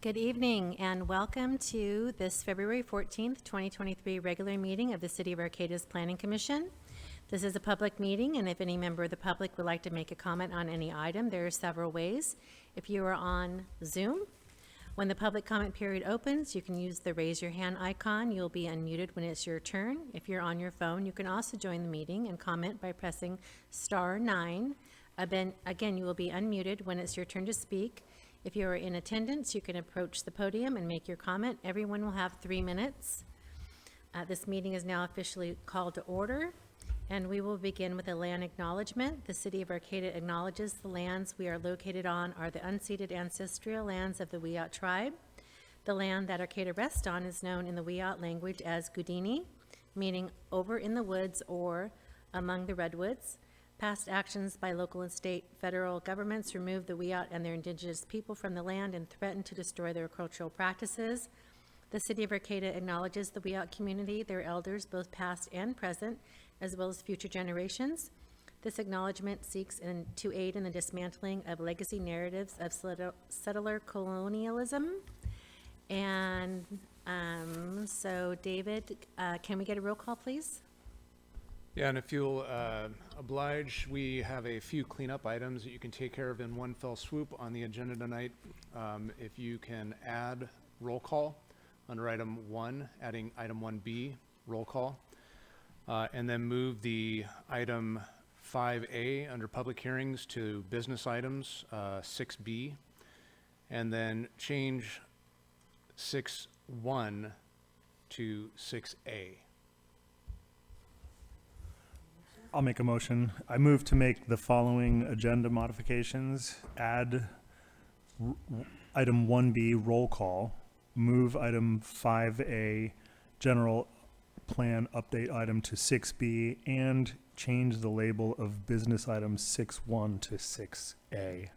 Good evening and welcome to this February 14th, 2023 regular meeting of the City of Arcata's Planning Commission. This is a public meeting, and if any member of the public would like to make a comment on any item, there are several ways. If you are on Zoom, when the public comment period opens, you can use the raise your hand icon. You'll be unmuted when it's your turn. If you're on your phone, you can also join the meeting and comment by pressing *9. Again, you will be unmuted when it's your turn to speak. If you are in attendance, you can approach the podium and make your comment. Everyone will have 3 minutes. This meeting is now officially called to order, and we will begin with a land acknowledgement. The City of Arcata acknowledges the lands we are located on are the unceded ancestral lands of the Wiyot tribe. The land that Arcata rests on is known in the Wiyot language as Gudini, meaning over in the woods or among the redwoods. Past actions by local and state federal governments removed the Wiyot and their indigenous people from the land and threatened to destroy their cultural practices. The City of Arcata acknowledges the Wiyot community, their elders, both past and present, as well as future generations. This acknowledgement seeks to aid in the dismantling of legacy narratives of settler colonialism. And so David, can we get a roll call, please? Yeah, and if you'll oblige, we have a few cleanup items that you can take care of in one fell swoop on the agenda tonight. If you can add roll call under item 1, adding item 1B, roll call, and then move the item 5A under public hearings to business items, 6B, and then change 6.1 to 6A. I'll make a motion. I move to make the following agenda modifications. Add item 1B, roll call. Move item 5A, general plan update item to 6B, and change the label of business item 6.1 to 6A.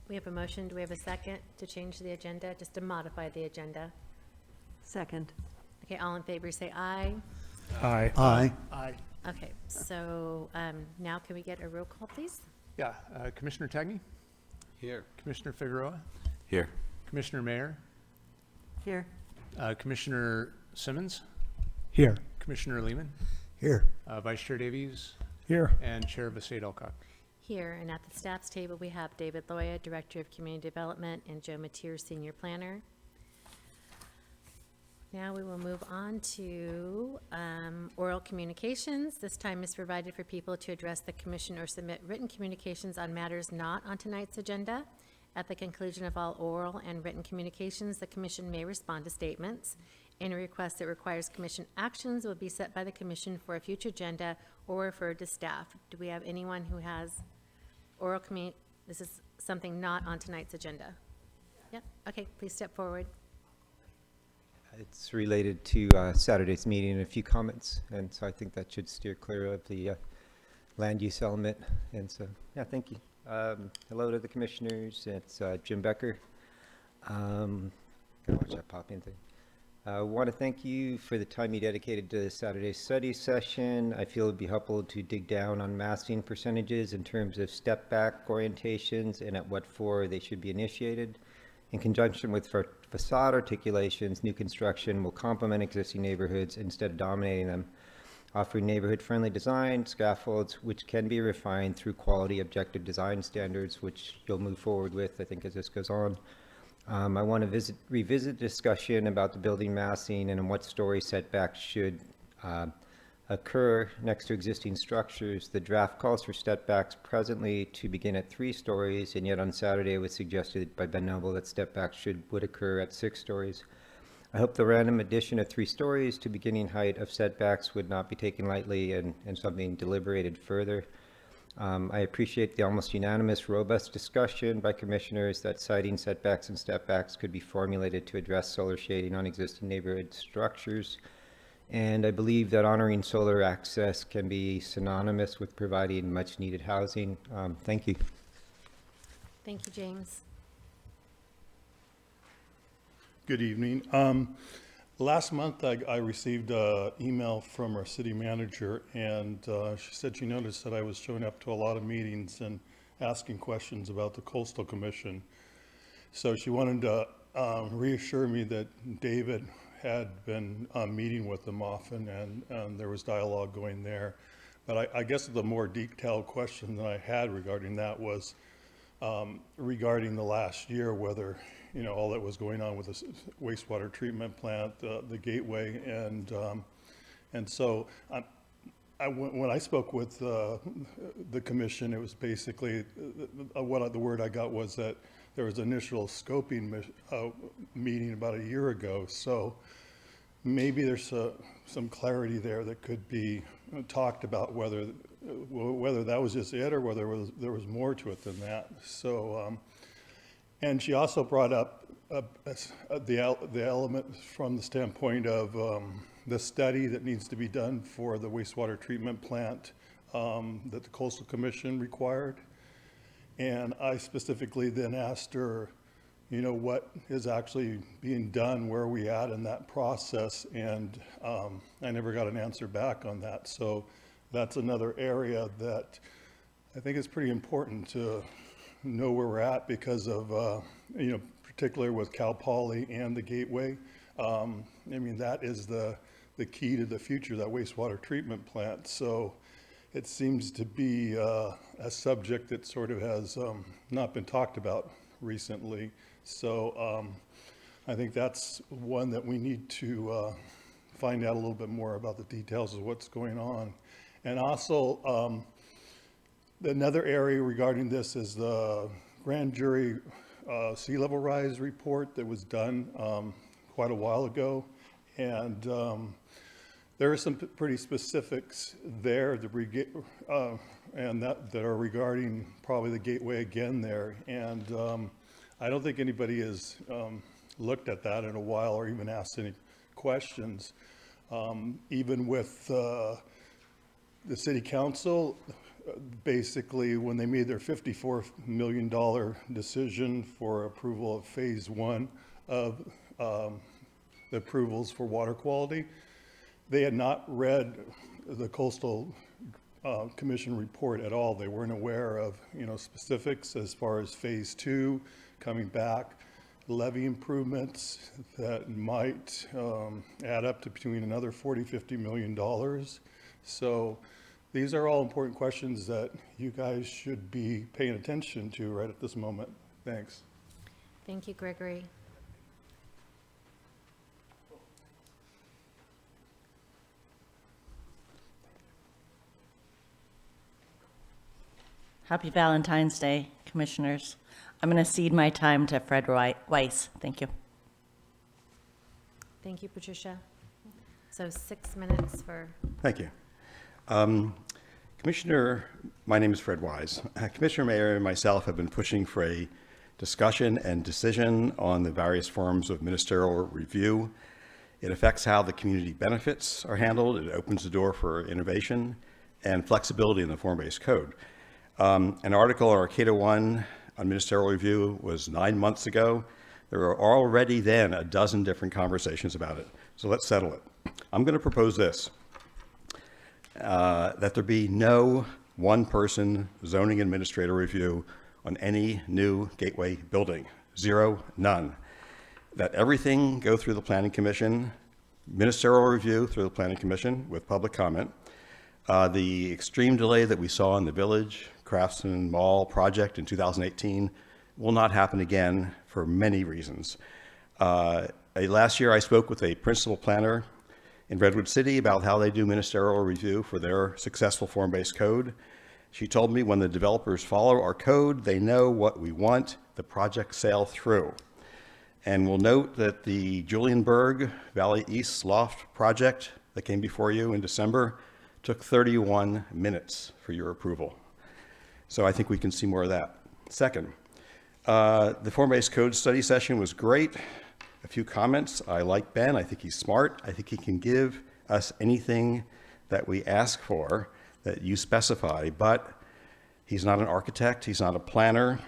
We have a motion. Do we have a second to change the agenda, just to modify the agenda? Second. Okay, all in favor say aye. Aye. Aye. Aye. Okay, so now can we get a roll call, please? Yeah, Commissioner Tagney, Here. Commissioner Figueroa, Here. Commissioner Mayer, Here. Commissioner Simmons, Here. Commissioner Lehman, Here. Vice Chair Davies, Here. and Chair Vasaid Alcock. Here, and at the staff's table, we have David Loya, Director of Community Development, and Joe Mateer, Senior Planner. Now we will move on to oral communications. This time is provided for people to address the commission or submit written communications on matters not on tonight's agenda. At the conclusion of all oral and written communications, the commission may respond to statements. Any request that requires commission actions will be set by the commission for a future agenda or referred to staff. Do we have anyone who has oral This is something not on tonight's agenda. Yep, okay, please step forward. It's related to Saturday's meeting and a few comments, and so I think that should steer clear of the land use element. And so, yeah, thank you. Hello to the commissioners. It's Jim Becker. Gotta watch that pop in thing. I want to thank you for the time you dedicated to the Saturday study session. I feel it'd be helpful to dig down on massing percentages in terms of step back orientations and at what floor they should be initiated. In conjunction with facade articulations, new construction will complement existing neighborhoods instead of dominating them, offering neighborhood-friendly design, scaffolds, which can be refined through quality objective design standards, which you'll move forward with, I think, as this goes on. I want to revisit discussion about the building massing and in what story setbacks should occur next to existing structures. The draft calls for stepbacks presently to begin at 3 stories, and yet on Saturday it was suggested by Ben Noble that stepbacks would occur at 6 stories. I hope the random addition of 3 stories to beginning height of setbacks would not be taken lightly and something deliberated further. I appreciate the almost unanimous, robust discussion by commissioners that citing setbacks and stepbacks could be formulated to address solar shading on existing neighborhood structures. And I believe that honoring solar access can be synonymous with providing much needed housing. Thank you. Thank you, James. Good evening. Last month, I received an email from our city manager, and she said she noticed that I was showing up to a lot of meetings and asking questions about the Coastal Commission. So she wanted to reassured me that David had been meeting with them often, and there was dialogue going there. But I guess the more detailed question that I had regarding that was regarding the last year, whether, you know, all that was going on with the wastewater treatment plant, the gateway, and so when I spoke with the commission, it was basically the word I got was that there was initial scoping meeting about a year ago. So maybe there's some clarity there that could be talked about, whether that was just it or whether there was more to it than that. So, and she also brought up the element from the standpoint of the study that needs to be done for the wastewater treatment plant that the Coastal Commission required. And I specifically then asked her, you know, what is actually being done, where are we at in that process? And I never got an answer back on that. So that's another area that I think is pretty important to know where we're at because of, you know, particularly with Cal Poly and the gateway. I mean, that is the key to the future, that wastewater treatment plant. So it seems to be a subject that sort of has not been talked about recently. So I think that's one that we need to find out a little bit more about the details of what's going on. And also another area regarding this is the grand jury sea level rise report that was done quite a while ago. And there are some pretty specifics there and that are regarding probably the gateway again there. And I don't think anybody has looked at that in a while or even asked any questions. Even with the city council, basically when they made their $54 million decision for approval of phase 1 of the approvals for water quality, they had not read the Coastal Commission report at all. They weren't aware of, you know, specifics as far as phase 2 coming back, levee improvements that might add up to between another $40–50 million. So these are all important questions that you guys should be paying attention to right at this moment. Thanks. Thank you, Gregory. Happy Valentine's Day, Commissioners. I'm going to cede my time to Fred Weiss. Thank you. Thank you, Patricia. So 6 minutes for... Thank you. Commissioner, my name is Fred Wise. Commissioner Mayer and myself have been pushing for a discussion and decision on the various forms of ministerial review. It affects how the community benefits are handled. It opens the door for innovation and flexibility in the form-based code. An article on Arcata 1 on ministerial review was 9 months ago. There were already then a dozen different conversations about it. So let's settle it. I'm going to propose this, that there be no one-person zoning administrator review on any new gateway building. Zero, none. That everything go through the Planning Commission, ministerial review through the Planning Commission with public comment. The extreme delay that we saw in the Village Craftsman Mall project in 2018 will not happen again for many reasons. Last year I spoke with a principal planner in Redwood City about how they do ministerial review for their successful form-based code. She told me when the developers follow our code, they know what we want, the project sail through. And we'll note that the Julienberg Valley East Loft project that came before you in December took 31 minutes for your approval. So I think we can see more of that. Second, the form-based code study session was great. A few comments. I like Ben. I think he's smart. I think he can give us anything that we ask for that you specify, but he's not an architect. He's not a planner.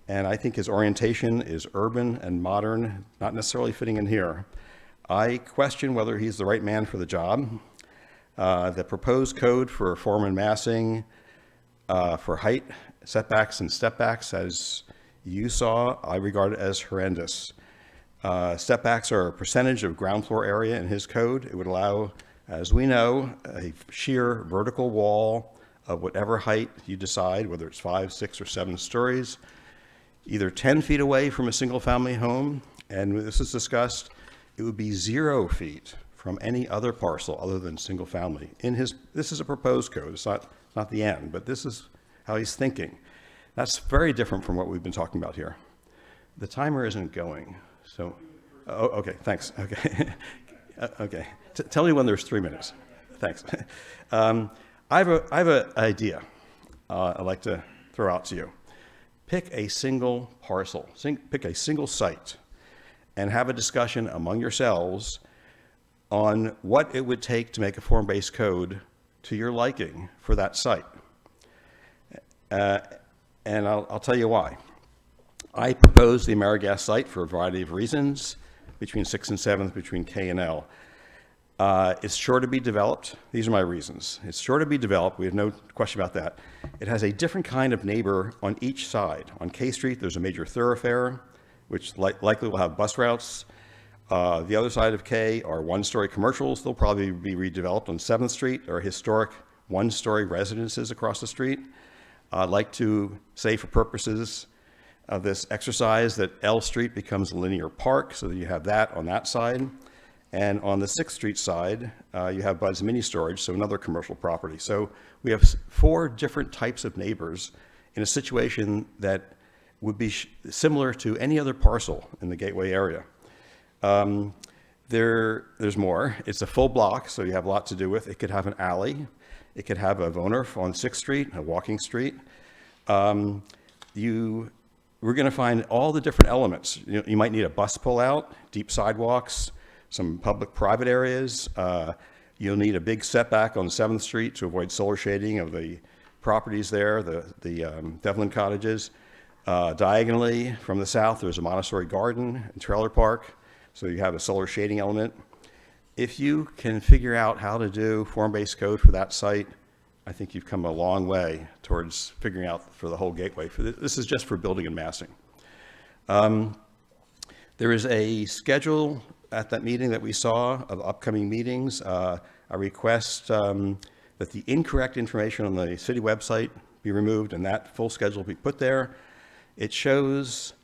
And I think his orientation is urban and modern, not necessarily fitting in here. I question whether he's the right man for the job. The proposed code for form and massing, for height, setbacks, and step backs, as you saw, I regard it as horrendous. Setbacks are a percentage of ground floor area in his code. It would allow, as we know, a sheer vertical wall of whatever height you decide, whether it's 5, 6, or 7 stories, either 10 feet away from a single-family home, and when this is discussed, it would be 0 feet from any other parcel other than single-family. This is a proposed code. It's not the end, but this is how he's thinking. That's very different from what we've been talking about here. The timer isn't going, so, oh, okay, thanks, okay. Okay, tell me when there's 3 minutes. Thanks. I have an idea I'd like to throw out to you. Pick a single parcel, pick a single site, and have a discussion among yourselves on what it would take to make a form-based code to your liking for that site. And I'll tell you why. I proposed the AmeriGas site for a variety of reasons, between 6th and 7th, between K and L. It's sure to be developed. These are my reasons. It's sure to be developed. We have no question about that. It has a different kind of neighbor on each side. On K Street, there's a major thoroughfare, which likely will have bus routes. The other side of K are one-story commercials. They'll probably be redeveloped. On 7th Street are historic one-story residences across the street. I'd like to say, for purposes of this exercise, that L Street becomes a linear park, so that you have that on that side. And on the 6th Street side, you have Bud's Mini Storage, so another commercial property. So we have 4 different types of neighbors in a situation that would be similar to any other parcel in the Gateway area. There's more. It's a full block, so you have a lot to do with. It could have an alley. It could have a Voner on 6th Street, a walking street. We're going to find all the different elements. You might need a bus pullout, deep sidewalks, some public-private areas. You'll need a big setback on 7th Street to avoid solar shading of the properties there, the Devlin cottages. Diagonally from the south, there's a Montessori garden and trailer park, so you have a solar shading element. If you can figure out how to do form-based code for that site, I think you've come a long way towards figuring out for the whole Gateway. This is just for building and massing. There is a schedule at that meeting that we saw of upcoming meetings. I request that the incorrect information on the city website be removed and that full schedule be put there. It shows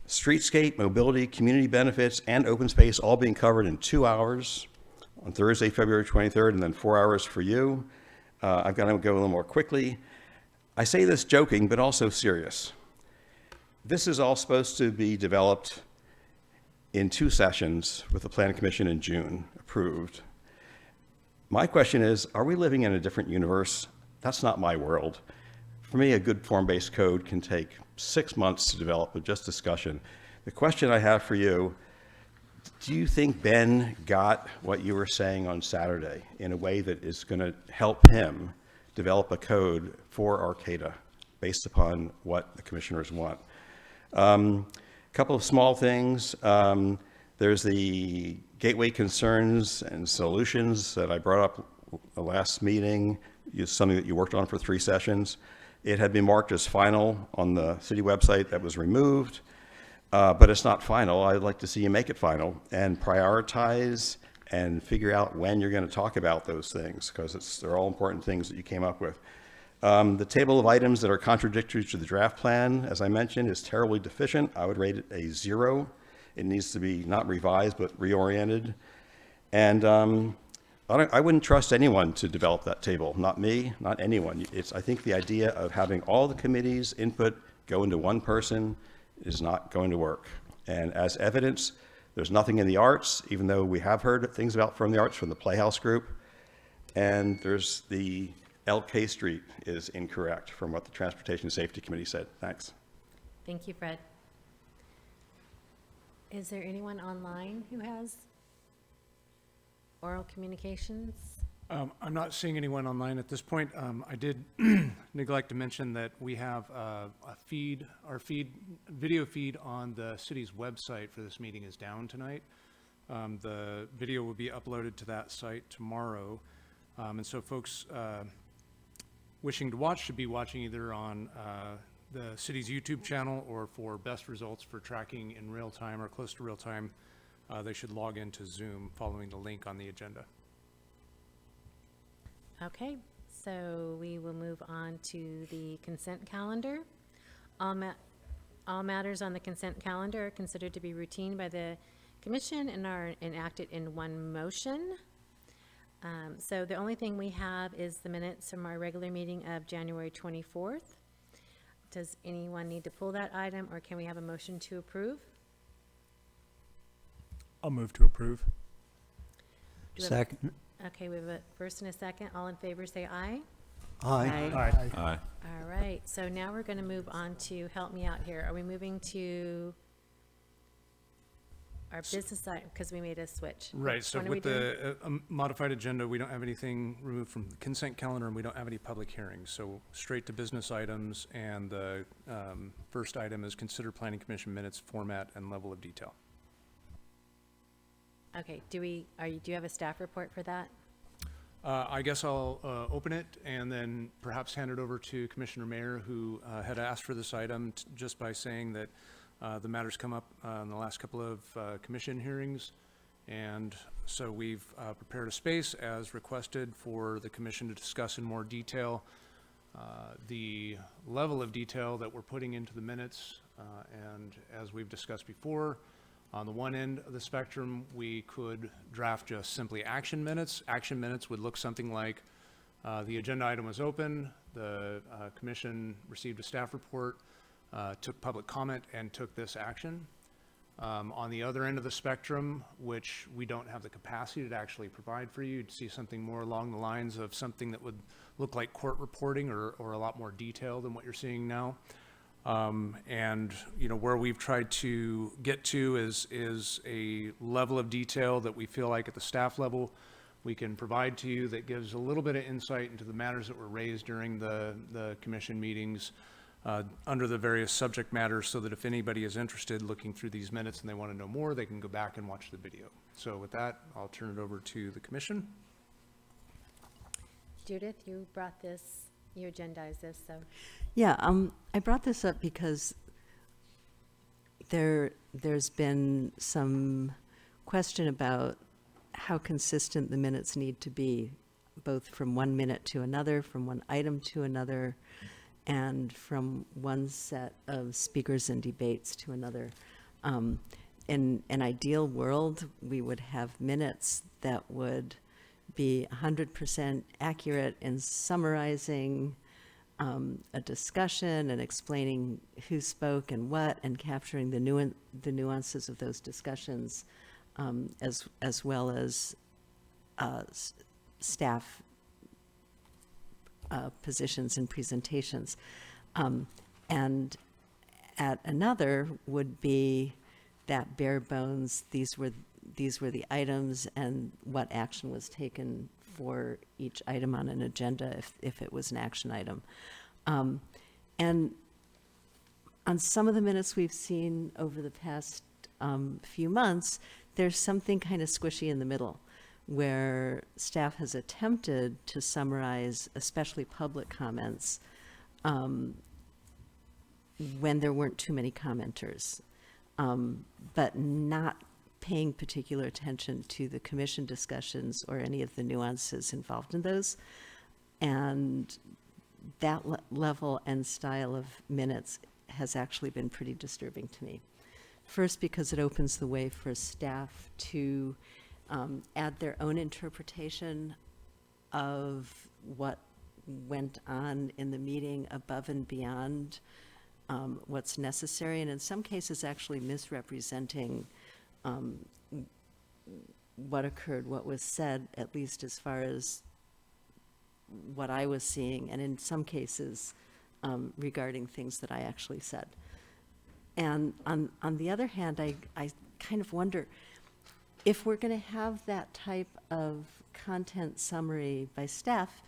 streetscape, mobility, community benefits, and open space all being covered in 2 hours on Thursday, February 23rd, and then 4 hours for you. I've got to go a little more quickly. I say this joking, but also serious. This is all supposed to be developed in 2 sessions with the Planning Commission in June, approved. My question is, are we living in a different universe? That's not my world. For me, a good form-based code can take 6 months to develop with just discussion. The question I have for you, do you think Ben got what you were saying on Saturday in a way that is going to help him develop a code for Arcata based upon what the commissioners want? A couple of small things. There's the Gateway concerns and solutions that I brought up the last meeting. It's something that you worked on for 3 sessions. It had been marked as final on the city website. That was removed, but it's not final. I'd like to see you make it final and prioritize and figure out when you're going to talk about those things, because they're all important things that you came up with. The table of items that are contradictory to the draft plan, as I mentioned, is terribly deficient. I would rate it a 0. It needs to be not revised, but reoriented. And I wouldn't trust anyone to develop that table. Not me, not anyone. I think the idea of having all the committee's input go into one person is not going to work. And as evidence, there's nothing in the arts, even though we have heard things about from the arts from the Playhouse Group. And there's the LK Street is incorrect from what the Transportation Safety Committee said. Thanks. Thank you, Fred. Is there anyone online who has oral communications? I'm not seeing anyone online at this point. I did neglect to mention that we have our video feed on the city's website for this meeting is down tonight. The video will be uploaded to that site tomorrow. And so folks wishing to watch should be watching either on the city's YouTube channel, or for best results for tracking in real time or close to real time, they should log into Zoom following the link on the agenda. Okay, so we will move on to the consent calendar. All matters on the consent calendar are considered to be routine by the commission and are enacted in one motion. So the only thing we have is the minutes from our regular meeting of January 24th. Does anyone need to pull that item, or can we have a motion to approve? I'll move to approve. Do we have a- Second. Okay, we have a first and a second. All in favor, say aye. Aye. Aye. Aye. All right, so now we're going to move on to, help me out here. Are we moving to our business side, because we made a switch? Right, Which so one are we with doing? the modified agenda, we don't have anything removed from the consent calendar, and we don't have any public hearings. So straight to business items, and the first item is consider planning commission minutes, format, and level of detail. Okay, do you have a staff report for that? I guess I'll open it and then perhaps hand it over to Commissioner Mayer, who had asked for this item just by saying that the matter's come up in the last couple of commission hearings. And so we've prepared a space as requested for the commission to discuss in more detail the level of detail that we're putting into the minutes. And as we've discussed before, on the one end of the spectrum, we could draft just simply action minutes. Action minutes would look something like the agenda item was open, the commission received a staff report, took public comment, and took this action. On the other end of the spectrum, which we don't have the capacity to actually provide for you, you'd see something more along the lines of something that would look like court reporting, or a lot more detail than what you're seeing now. And, you know, where we've tried to get to is a level of detail that we feel like at the staff level we can provide to you that gives a little bit of insight into the matters that were raised during the commission meetings under the various subject matters, so that if anybody is interested looking through these minutes and they want to know more, they can go back and watch the video. So with that, I'll turn it over to the commission. Judith, you brought this, you agendized this, so. Yeah, I brought this up because there's been some question about how consistent the minutes need to be, both from one minute to another, from one item to another, and from one set of speakers and debates to another. In an ideal world, we would have minutes that would be 100% accurate in summarizing a discussion and explaining who spoke and what, and capturing the nuances of those discussions, as well as staff positions and presentations. And at another would be that bare bones, these were the items and what action was taken for each item on an agenda if it was an action item. And on some of the minutes we've seen over the past few months, there's something kind of squishy in the middle, where staff has attempted to summarize, especially public comments, when there weren't too many commenters, but not paying particular attention to the commission discussions or any of the nuances involved in those. And that level and style of minutes has actually been pretty disturbing to me. First, because it opens the way for staff to add their own interpretation of what went on in the meeting above and beyond what's necessary, and in some cases actually misrepresenting what occurred, what was said, at least as far as what I was seeing, and in some cases regarding things that I actually said. And on the other hand, I kind of wonder, if we're going to have that type of content summary by staff,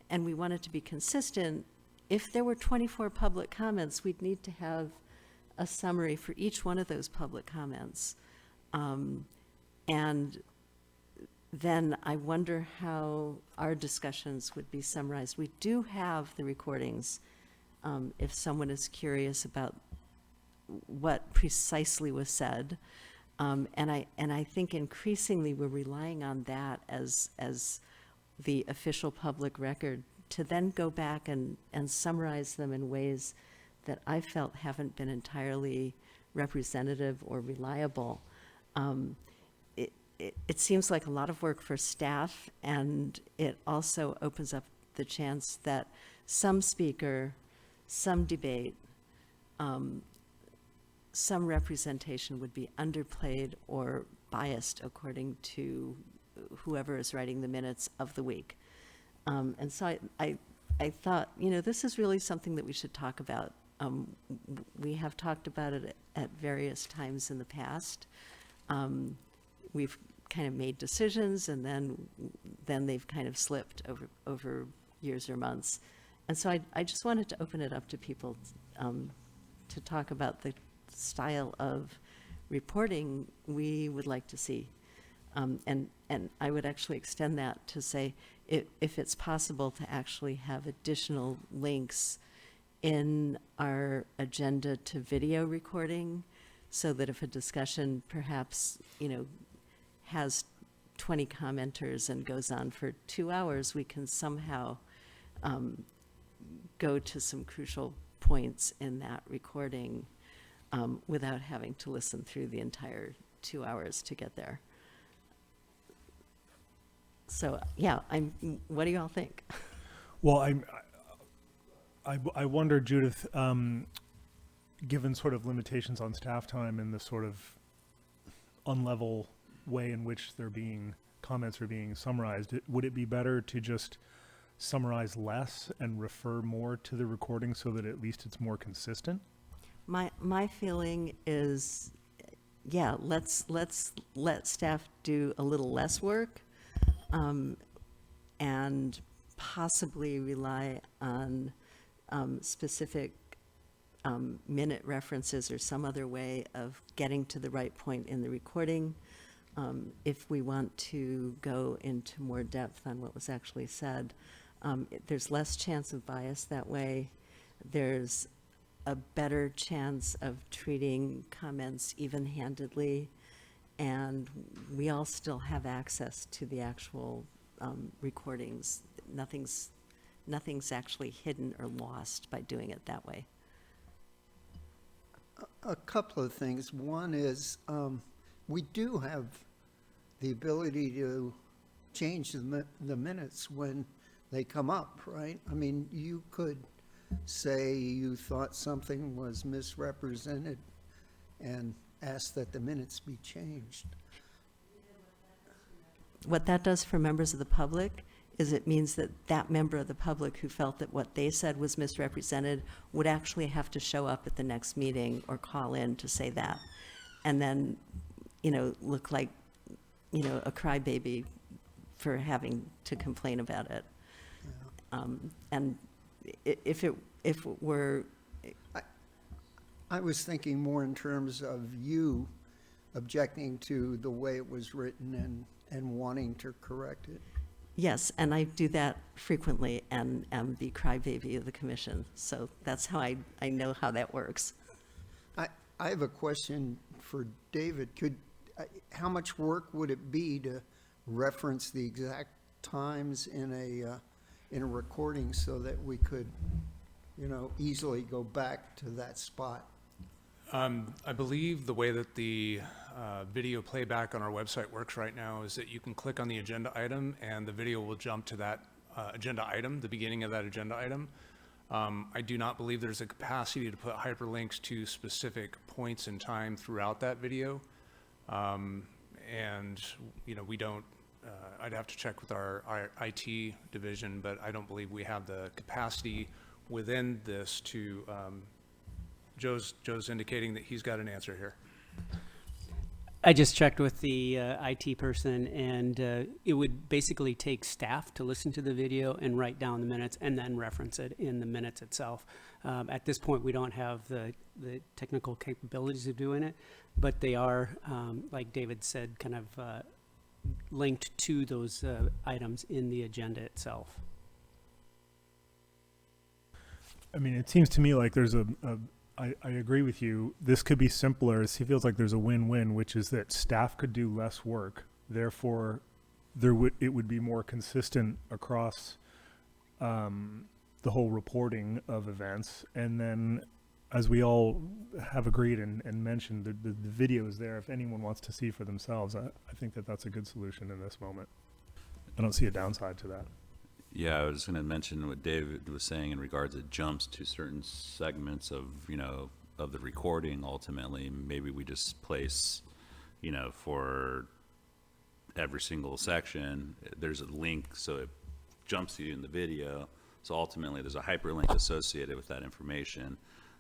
and we want it to be consistent, if there were 24 public comments, we'd need to have a summary for each one of those public comments. And then I wonder how our discussions would be summarized. We do have the recordings if someone is curious about what precisely was said. And I think increasingly we're relying on that as the official public record to then go back and summarize them in ways that I felt haven't been entirely representative or reliable. It seems like a lot of work for staff, and it also opens up the chance that some speaker, some debate, some representation would be underplayed or biased according to whoever is writing the minutes of the week. And so I thought, this is really something that we should talk about. We have talked about it at various times in the past. We've kind of made decisions, and then they've kind of slipped over years or months. And so I just wanted to open it up to people to talk about the style of reporting we would like to see. And I would actually extend that to say, if it's possible to actually have additional links in our agenda to video recording, so that if a discussion perhaps, has 20 commenters and goes on for 2 hours, we can somehow go to some crucial points in that recording without having to listen through the entire 2 hours to get there. So, yeah, what do you all think? Well, I wonder, Judith, given sort of limitations on staff time and the sort of unlevel way in which comments are being summarized, would it be better to just summarize less and refer more to the recording so that at least it's more consistent? My feeling is, yeah, let's let staff do a little less work, and possibly rely on specific minute references or some other way of getting to the right point in the recording. If we want to go into more depth on what was actually said, there's less chance of bias that way. There's a better chance of treating comments even-handedly, and we all still have access to the actual recordings. Nothing's actually hidden or lost by doing it that way. A couple of things. One is we do have the ability to change the minutes when they come up, right? I mean, you could say you thought something was misrepresented and ask that the minutes be changed. What that does for members of the public is it means that that member of the public who felt that what they said was misrepresented would actually have to show up at the next meeting or call in to say that, and then, look like, a crybaby for having to complain about it. Yeah. And if it were, I was thinking more in terms of you objecting to the way it was written and wanting to correct it. yes, and I do that frequently and am the crybaby of the commission. So that's how I know how that works. I have a question for David. How much work would it be to reference the exact times in a recording so that we could, easily go back to that spot? I believe the way that the video playback on our website works right now is that you can click on the agenda item and the video will jump to that agenda item, the beginning of that agenda item. I do not believe there's a capacity to put hyperlinks to specific points in time throughout that video. And, we don't, I'd have to check with our IT division, but I don't believe we have the capacity within this to, Joe's indicating that he's got an answer here. I just checked with the IT person, and it would basically take staff to listen to the video and write down the minutes and then reference it in the minutes itself. At this point, we don't have the technical capabilities of doing it, but they are, like David said, kind of linked to those items in the agenda itself. I mean, it seems to me like there's I agree with you. This could be simpler. It feels like there's a win-win, which is that staff could do less work. Therefore, it would be more consistent across the whole reporting of events. And then, as we all have agreed and mentioned, the video is there if anyone wants to see for themselves. I think that that's a good solution in this moment. I don't see a downside to that. Yeah, I was going to mention what David was saying in regards to jumps to certain segments of, of the recording. Ultimately, maybe we just place, for every single section, there's a link so it jumps you in the video. So ultimately, there's a hyperlink associated with that information.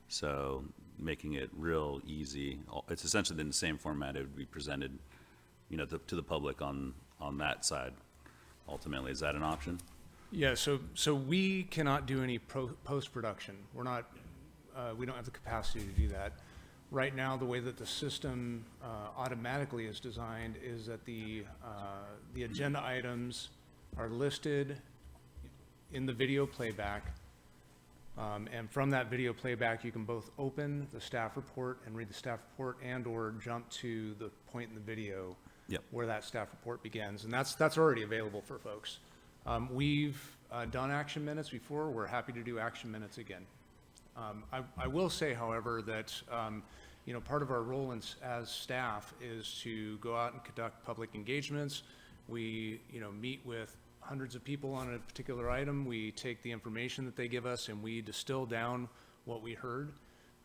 So making it real easy. It's essentially in the same format it would be presented, to the public on that side. Ultimately, is that an option? Yeah, so we cannot do any post-production. We're not, we don't have the capacity to do that. Right now, the way that the system automatically is designed is that the agenda items are listed in the video playback. And from that video playback, you can both open the staff report and read the staff report and/or jump to the point in the video where that staff report begins. And that's already available for folks. We've done action minutes before. We're happy to do action minutes again. I will say, however, that part of our role as staff is to go out and conduct public engagements. We meet with hundreds of people on a particular item. We take the information that they give us and we distill down what we heard.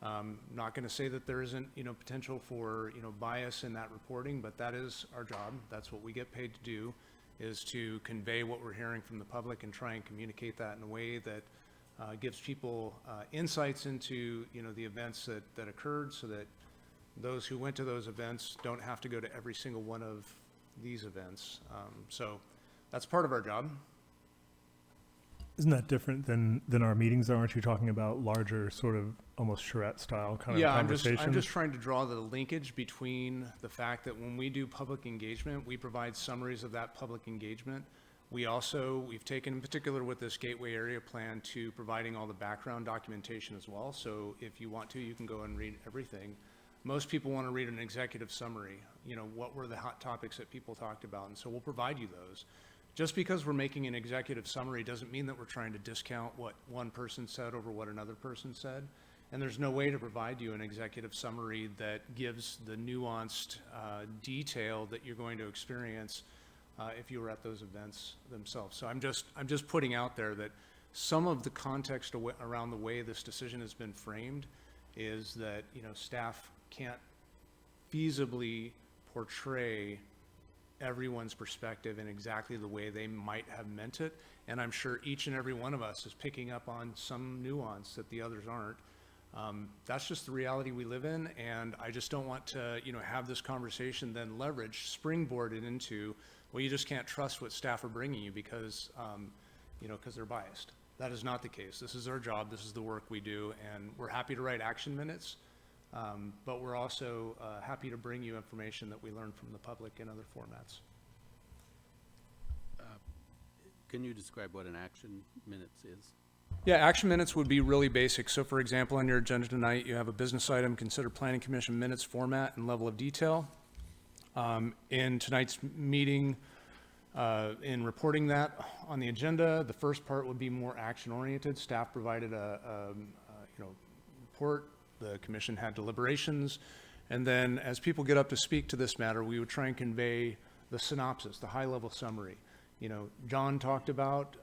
Not going to say that there isn't potential for bias in that reporting, but that is our job. That's what we get paid to do, is to convey what we're hearing from the public and try and communicate that in a way that gives people insights into the events that occurred, so that those who went to those events don't have to go to every single one of these events. So that's part of our job. Isn't that different than our meetings? Aren't you talking about larger, sort of almost charrette style kind of conversations? I'm just trying to draw the linkage between the fact that when we do public engagement, we provide summaries of that public engagement. We've taken in particular with this Gateway Area Plan to providing all the background documentation as well. So if you want to, you can go and read everything. Most people want to read an executive summary. What were the hot topics that people talked about? And so we'll provide you those. Just because we're making an executive summary doesn't mean that we're trying to discount what one person said over what another person said. And there's no way to provide you an executive summary that gives the nuanced detail that you're going to experience if you were at those events themselves. So I'm just putting out there that some of the context around the way this decision has been framed is that staff can't feasibly portray everyone's perspective in exactly the way they might have meant it. And I'm sure each and every one of us is picking up on some nuance that the others aren't. That's just the reality we live in. And I just don't want to, have this conversation then springboarded into, well, you just can't trust what staff are bringing you because they're biased. That is not the case. This is our job. This is the work we do. And we're happy to write action minutes. But we're also happy to bring you information that we learn from the public in other formats. Can you describe what an action minutes is? Yeah, action minutes would be really basic. So for example, on your agenda tonight, you have a business item, consider planning commission minutes format and level of detail. In tonight's meeting, in reporting that on the agenda, the first part would be more action oriented. Staff provided a report. The commission had deliberations, and then as people get up to speak to this matter, we would try and convey the synopsis, the high-level summary. John talked about,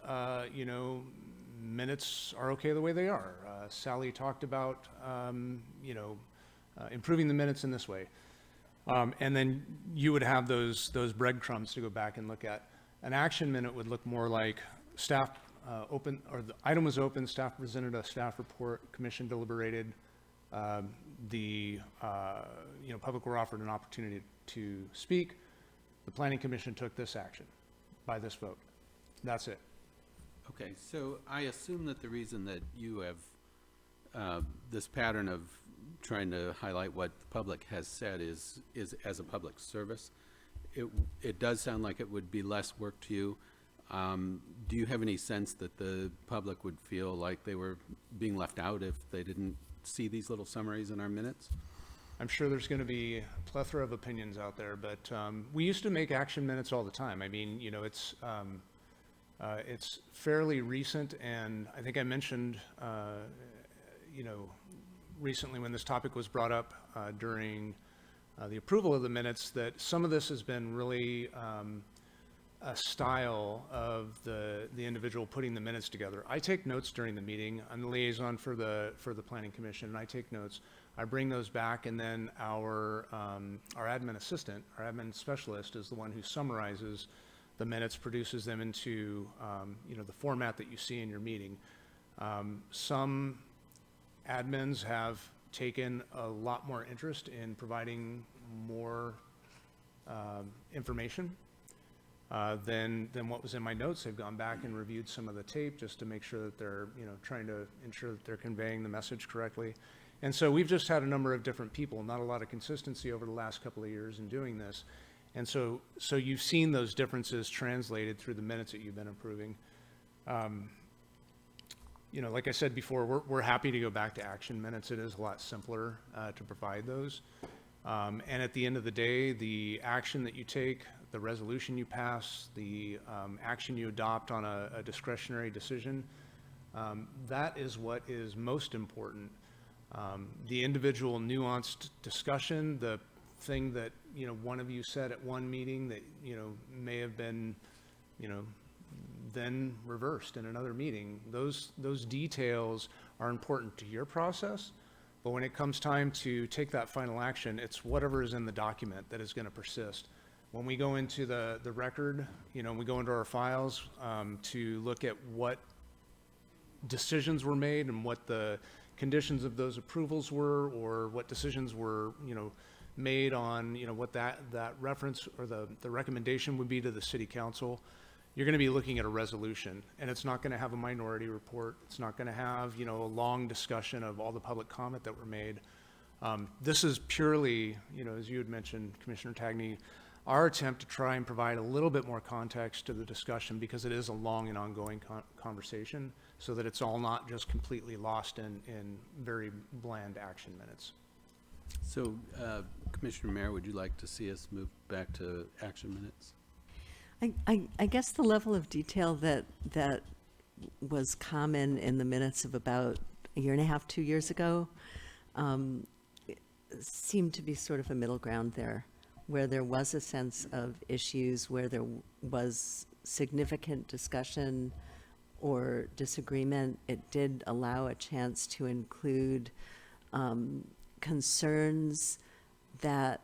minutes are okay the way they are. Sally talked about, improving the minutes in this way. And then you would have those breadcrumbs to go back and look at. An action minute would look more like staff the item was open, staff presented a staff report, commission deliberated, public were offered an opportunity to speak. The planning commission took this action by this vote. That's it. Okay, so I assume that the reason that you have this pattern of trying to highlight what the public has said is as a public service. It does sound like it would be less work to you Do you have any sense that the public would feel like they were being left out if they didn't see these little summaries in our minutes? I'm sure there's going to be a plethora of opinions out there, but we used to make action minutes all the time. I mean, you know, it's fairly recent, and I think I mentioned, you know, recently when this topic was brought up during the approval of the minutes, that some of this has been really a style of the individual putting the minutes together. I take notes during the meeting. I'm the liaison for the Planning Commission, and I take notes. I bring those back, and then our admin assistant, our admin specialist, is the one who summarizes the minutes, produces them into you know, the format that you see in your meeting. Some admins have taken a lot more interest in providing more information than what was in my notes. They've gone back and reviewed some of the tape just to make sure that they're, you know, trying to ensure that they're conveying the message correctly. And so we've just had a number of different people, not a lot of consistency over the last couple of years in doing this. And so you've seen those differences translated through the minutes that you've been approving. You know, like I said before, we're happy to go back to action minutes. It is a lot simpler to provide those. And at the end of the day, the action that you take, the resolution you pass, the action you adopt on a discretionary decision, that is what is most important. The individual nuanced discussion, the thing that, you know, one of you said at one meeting that, you know, may have been, you know, then reversed in another meeting, those details are important to your process. But when it comes time to take that final action, it's whatever is in the document that is going to persist. When we go into the record, you know, we go into our files to look at what decisions were made and what the conditions of those approvals were, or what decisions were, you know, made on, you know, what that reference or the recommendation would be to the city council, you're going to be looking at a resolution, and it's not going to have a minority report. It's not going to have, you know, a long discussion of all the public comment that were made. This is purely, you know, as you had mentioned, Commissioner Tagney, our attempt to try and provide a little bit more context to the discussion, because it is a long and ongoing conversation, so that it's all not just completely lost in very bland action minutes. So, Commissioner Mayor, would you like to see us move back to action minutes? I guess the level of detail that was common in the minutes of about a year and a half, 2 years ago, seemed to be sort of a middle ground there, where there was a sense of issues, where there was significant discussion or disagreement. It did allow a chance to include concerns that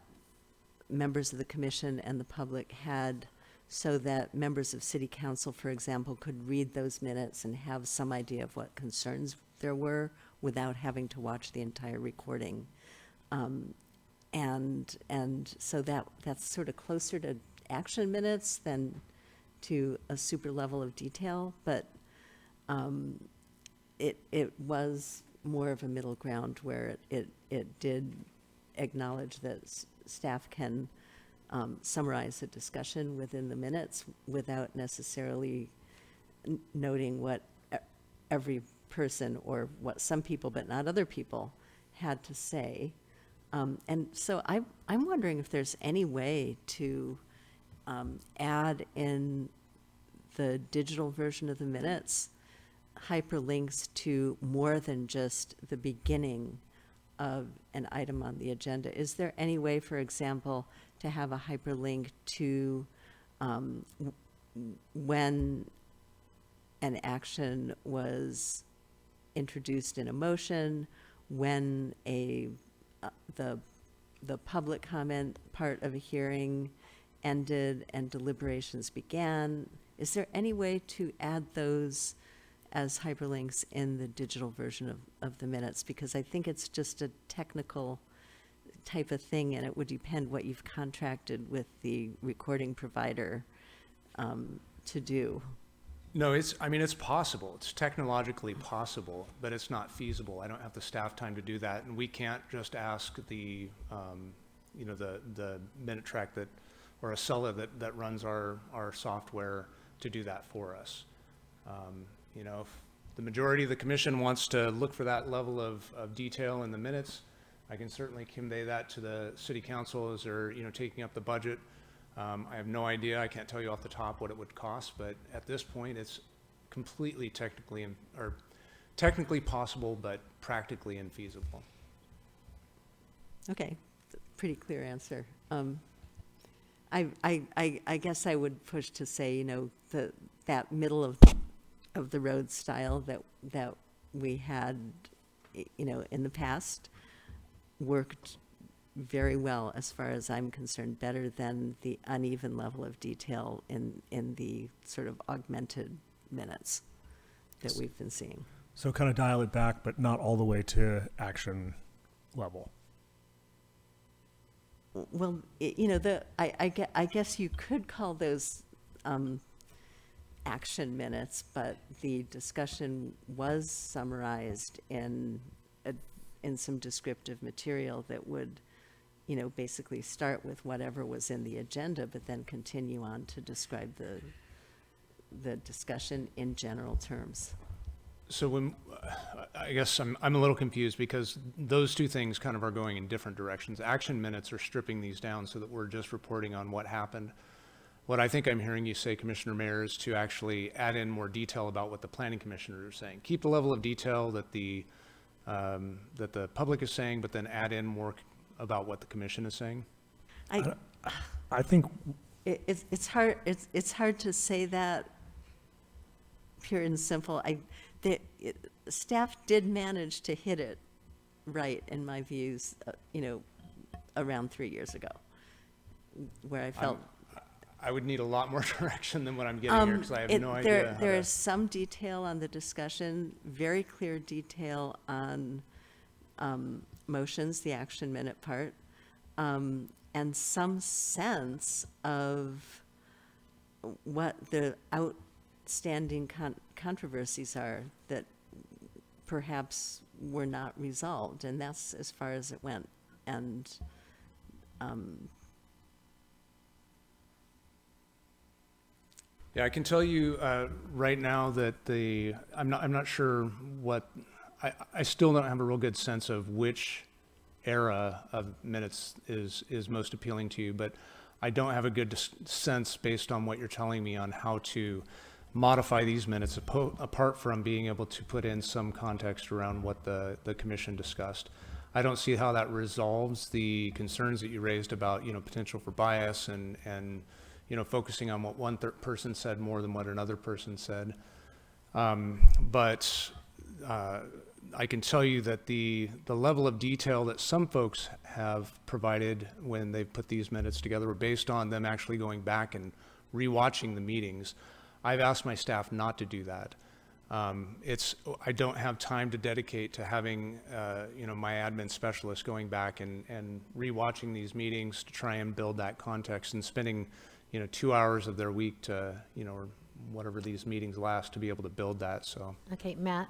members of the commission and the public had, so that members of city council, for example, could read those minutes and have some idea of what concerns there were without having to watch the entire recording. And so that's sort of closer to action minutes than to a super level of detail, but it was more of a middle ground where it did acknowledge that staff can summarize a discussion within the minutes without necessarily noting what every person, or what some people but not other people, had to say. And so I'm wondering if there's any way to add in the digital version of the minutes hyperlinks to more than just the beginning of an item on the agenda. Is there any way, for example, to have a hyperlink to when an action was introduced in a motion, when the public comment part of a hearing ended and deliberations began? Is there any way to add those as hyperlinks in the digital version of the minutes? Because I think it's just a technical type of thing, and it would depend what you've contracted with the recording provider to do. No, I mean, it's possible. It's technologically possible, but it's not feasible. I don't have the staff time to do that, and we can't just ask the, you know, the minute track or Acela that runs our software to do that for us. You know, if the majority of the commission wants to look for that level of detail in the minutes, I can certainly convey that to the city council as they're, you know, taking up the budget. I have no idea, I can't tell you off the top what it would cost, but at this point, it's completely technically possible, but practically infeasible. Okay, pretty clear answer. I guess I would push to say, you know, that middle of the road style that we had, you know, in the past worked very well, as far as I'm concerned, better than the uneven level of detail in the sort of augmented minutes that we've been seeing. So kind of dial it back, but not all the way to action level. Well, you know, I guess you could call those action minutes, but the discussion was summarized in some descriptive material that would, you know, basically start with whatever was in the agenda, but then continue on to describe the discussion in general terms. So when, I guess I'm a little confused because those two things kind of are going in different directions. Action minutes are stripping these down so that we're just reporting on what happened. What I think I'm hearing you say, Commissioner Mayor, is to actually add in more detail about what the planning commissioners are saying. Keep the level of detail that the public is saying, but then add in more about what the commission is saying. I think It's hard to say that pure and simple. Staff did manage to hit it right, in my views, you know, around 3 years ago, where I felt. I would need a lot more direction than what I'm getting here, because I have no idea. There is some detail on the discussion, very clear detail on motions, the action minute part, and some sense of what the outstanding controversies are that perhaps were not resolved, and that's as far as it went. And yeah, I can tell you right now that I'm not sure what, I still don't have a real good sense of which era of minutes is most appealing to you, but I don't have a good sense based on what you're telling me on how to modify these minutes apart from being able to put in some context around what the commission discussed. I don't see how that resolves the concerns that you raised about, you know, potential for bias and you know, focusing on what one person said more than what another person said. But I can tell you that the level of detail that some folks have provided when they've put these minutes together were based on them actually going back and rewatching the meetings. I've asked my staff not to do that. I don't have time to dedicate to having, you know, my admin specialist going back and rewatching these meetings to try and build that context and spending, you know, 2 hours of their week to, you know, or whatever these meetings last to be able to build that. So. Okay, Matt,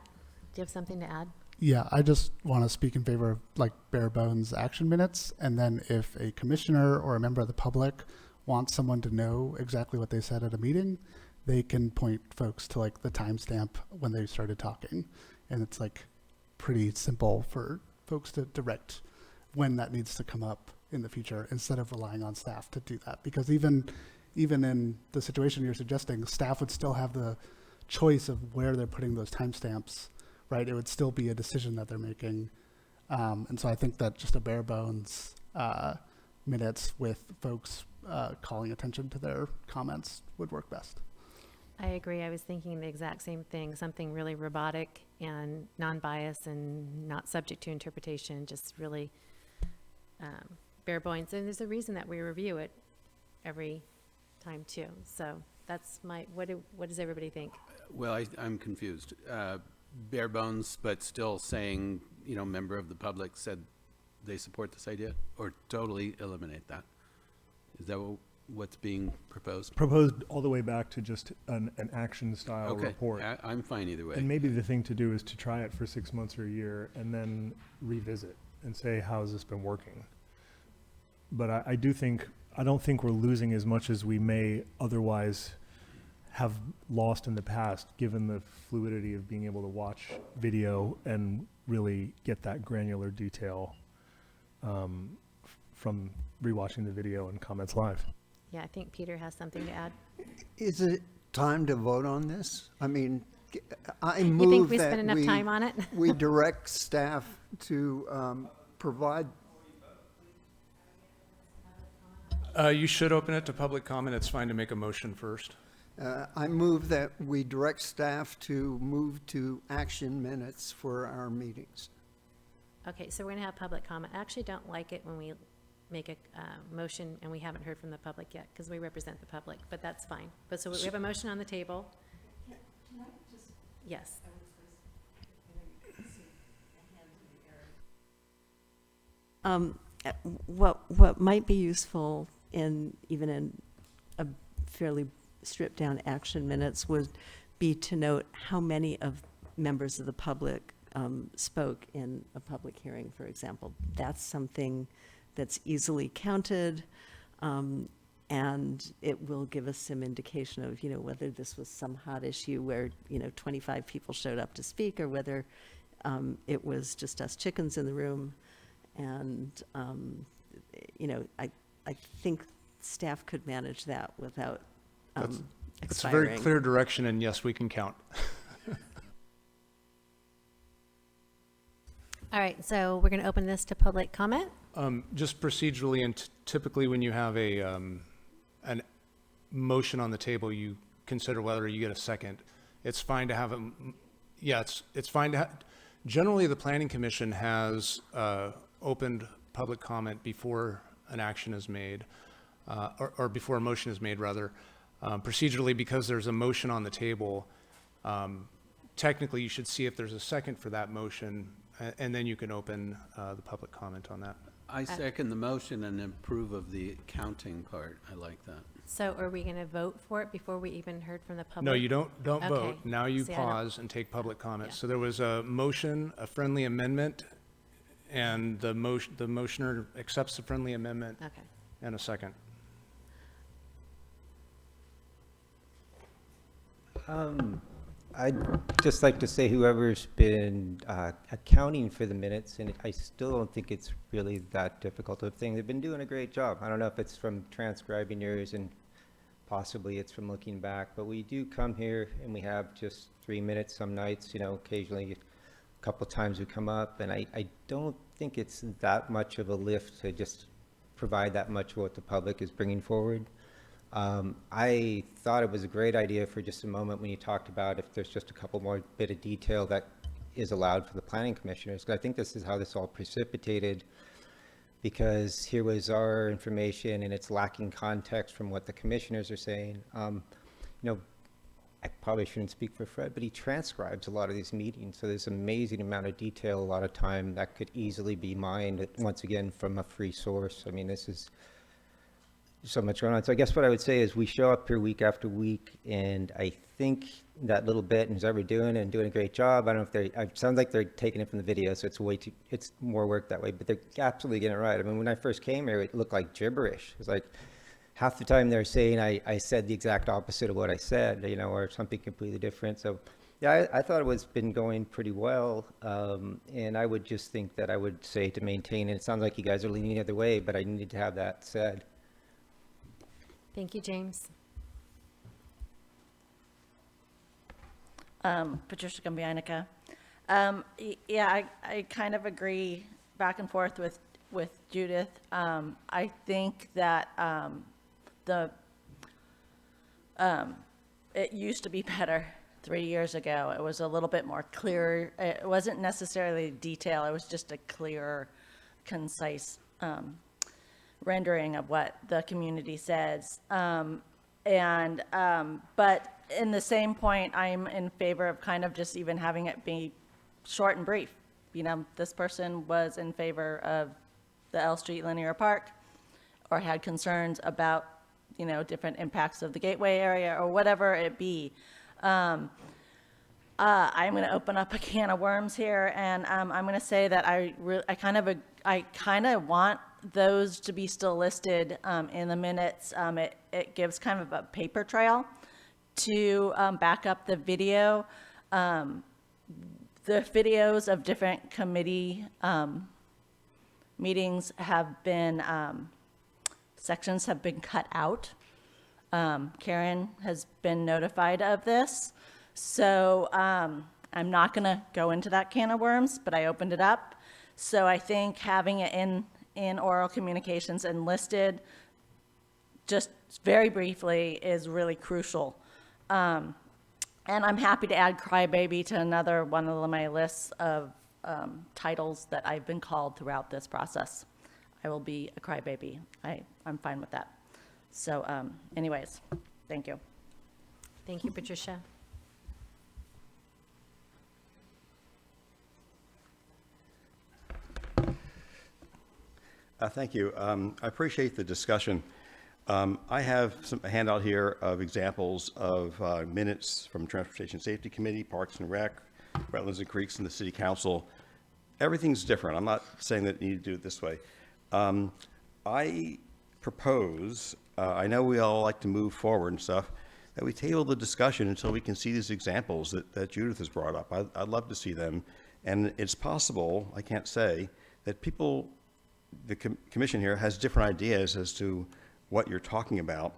do you have something to add? Yeah, I just want to speak in favor of like bare bones action minutes. And then if a commissioner or a member of the public wants someone to know exactly what they said at a meeting, they can point folks to like the timestamp when they started talking. And it's like pretty simple for folks to direct when that needs to come up in the future instead of relying on staff to do that. Because even in the situation you're suggesting, staff would still have the choice of where they're putting those timestamps, right? It would still be a decision that they're making. And so I think that just a bare bones minutes with folks calling attention to their comments would work best. I agree. I was thinking the exact same thing, something really robotic and non-biased and not subject to interpretation, just really bare bones. And there's a reason that we review it every time too. So that's what does everybody think? Well, I'm confused. Bare bones, but still saying, you know, member of the public said they support this idea, or totally eliminate that? Is that what's being proposed? Proposed all the way back to just an action style Okay, report. I'm fine either way. And maybe the thing to do is to try it for 6 months or a year and then revisit and say, how has this been working? But I don't think we're losing as much as we may otherwise have lost in the past, given the fluidity of being able to watch video and really get that granular detail from rewatching the video and comments live. Yeah, I think Peter has something to add. Is it time to vote on this? I mean, I You think move we that spent enough time on it? we direct staff to provide. You should open it to public comment. It's fine to make a motion first. I move that we direct staff to move to action minutes for our meetings. Okay, so we're going to have public comment. I actually don't like it when we make a motion and we haven't heard from the public yet, because we represent the public, but that's fine. But so we have a motion on the table. Yes. What might be useful even in a fairly stripped down action minutes would be to note how many of members of the public spoke in a public hearing, for example. That's something that's easily counted, and it will give us some indication of, whether this was some hot issue where, 25 people showed up to speak, or whether it was just us chickens in the room. And, I think staff could manage that without It's a very expiring. clear direction, and yes, we can count. All right, so we're going to open this to public comment. Just procedurally, and typically when you have a motion on the table, you consider whether you get a second. It's fine to have it's fine to have, generally the Planning Commission has opened public comment before an action is made, or before a motion is made, rather. Procedurally, because there's a motion on the table, technically you should see if there's a second for that motion, and then you can open the public comment on that. I second the motion and approve of the counting part. I like that. So are we going to vote for it before we even heard from the public? No, you don't Okay. vote. Now you See, I don't- pause and take public comment. Yeah. So there was a motion, a friendly amendment, and the motioner accepts the friendly amendment, Okay. and a second. I'd just like to say whoever's been accounting for the minutes, and I still don't think it's really that difficult of a thing. They've been doing a great job. I don't know if it's from transcribing yours and possibly it's from looking back, but we do come here and we have just 3 minutes some nights, occasionally a couple times we come up, and I don't think it's that much of a lift to just provide that much of what the public is bringing forward. I thought it was a great idea for just a moment when you talked about if there's just a couple more bit of detail that is allowed for the planning commissioners, because I think this is how this all precipitated, because here was our information and it's lacking context from what the commissioners are saying. I probably shouldn't speak for Fred, but he transcribes a lot of these meetings, so there's an amazing amount of detail a lot of time that could easily be mined, once again, from a free source. I mean, this is so much going on. So I guess what I would say is we show up here week after week, and I think that little bit, and they're doing a great job. I don't know if it sounds like they're taking it from the video, so it's more work that way, but they're absolutely getting it right. I mean, when I first came here, it looked like gibberish. It was like half the time they're saying I said the exact opposite of what I said, or something completely different. So yeah, I thought it was been going pretty well. And I would just think that I would say to maintain, and it sounds like you guys are leaning the other way, but I need to have that said. Thank you, James. Patricia Gumbianica. I kind of agree back and forth with Judith. I think that it used to be better 3 years ago. It was a little bit more clear. It wasn't necessarily detail. It was just a clearer, concise rendering of what the community says. But in the same point, I'm in favor of kind of just even having it be short and brief. This person was in favor of the L Street Linear Park, or had concerns about, different impacts of the Gateway area, or whatever it be. I'm going to open up a can of worms here, and I'm going to say that I kind of want those to be still listed in the minutes. It gives kind of a paper trail to back up the video, the videos of different committee meetings have been, sections have been cut out. Karen has been notified of this. So I'm not going to go into that can of worms, but I opened it up. So I think having it in oral communications and listed just very briefly is really crucial. And I'm happy to add crybaby to another one of my lists of titles that I've been called throughout this process. I will be a crybaby. I'm fine with that. So anyways, thank you. Thank you, Patricia. Thank you. I appreciate the discussion. I have a handout here of examples of minutes from Transportation Safety Committee, Parks and Rec, Wetlands and Creeks, and the City Council. Everything's different. I'm not saying that you need to do it this way. I propose, I know we all like to move forward and stuff, that we table the discussion until we can see these examples that Judith has brought up. I'd love to see them. And it's possible, I can't say, that people, the commission here has different ideas as to what you're talking about.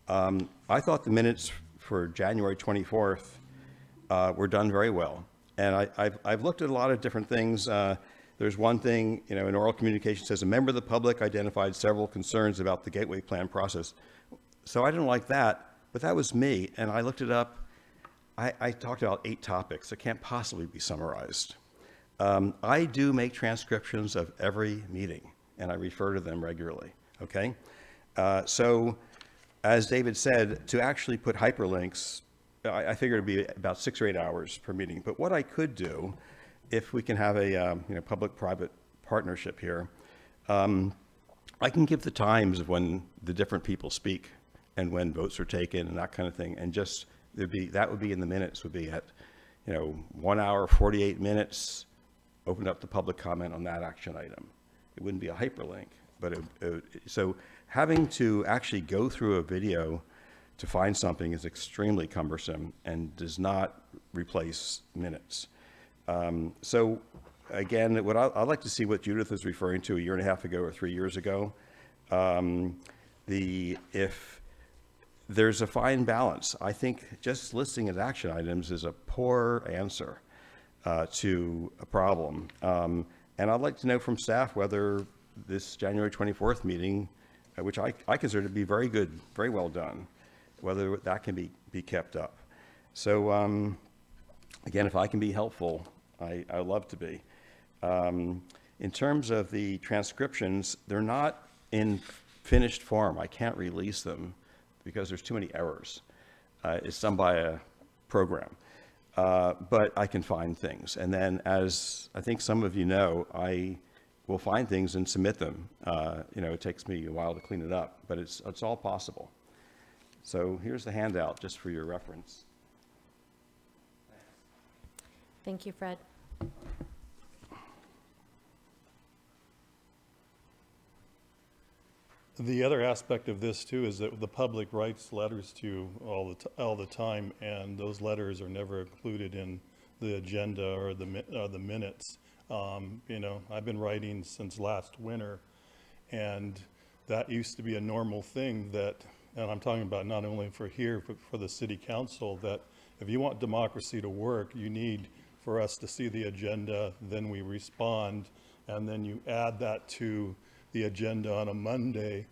I thought the minutes for January 24th were done very well. And I've looked at a lot of different things. There's one thing, you know, in oral communication says a member of the public identified several concerns about the gateway plan process. So I didn't like that, but that was me. And I looked it up. I talked about 8 topics that can't possibly be summarized. I do make transcriptions of every meeting, and I refer to them regularly, okay? So as David said, to actually put hyperlinks, I figured it'd be about 6 or 8 hours per meeting. But what I could do, if we can have a public-private partnership here, I can give the times of when the different people speak and when votes are taken and that kind of thing, and just that would be in the minutes, would be at 1 hour 48 minutes, open up the public comment on that action item. It wouldn't be a hyperlink, but so having to actually go through a video to find something is extremely cumbersome and does not replace minutes. So again, I'd like to see what Judith is referring to a year and a half ago or 3 years ago. If there's a fine balance, I think just listing as action items is a poor answer to a problem. And I'd like to know from staff whether this January 24th meeting, which I consider to be very good, very well done, whether that can be kept up. So again, if I can be helpful, I love to be. In terms of the transcriptions, they're not in finished form. I can't release them because there's too many errors. It's done by a program. But I can find things. And then, as I think some of you know, I will find things and submit them. It takes me a while to clean it up, but it's all possible. So here's the handout just for your reference. Thank you, Fred. The other aspect of this too is that the public writes letters to you all the time, and those letters are never included in the agenda or the minutes. I've been writing since last winter, and that used to be a normal thing and I'm talking about not only for here, but for the city council, that if you want democracy to work, you need for us to see the agenda, then we respond, and then you add that to the agenda on a Monday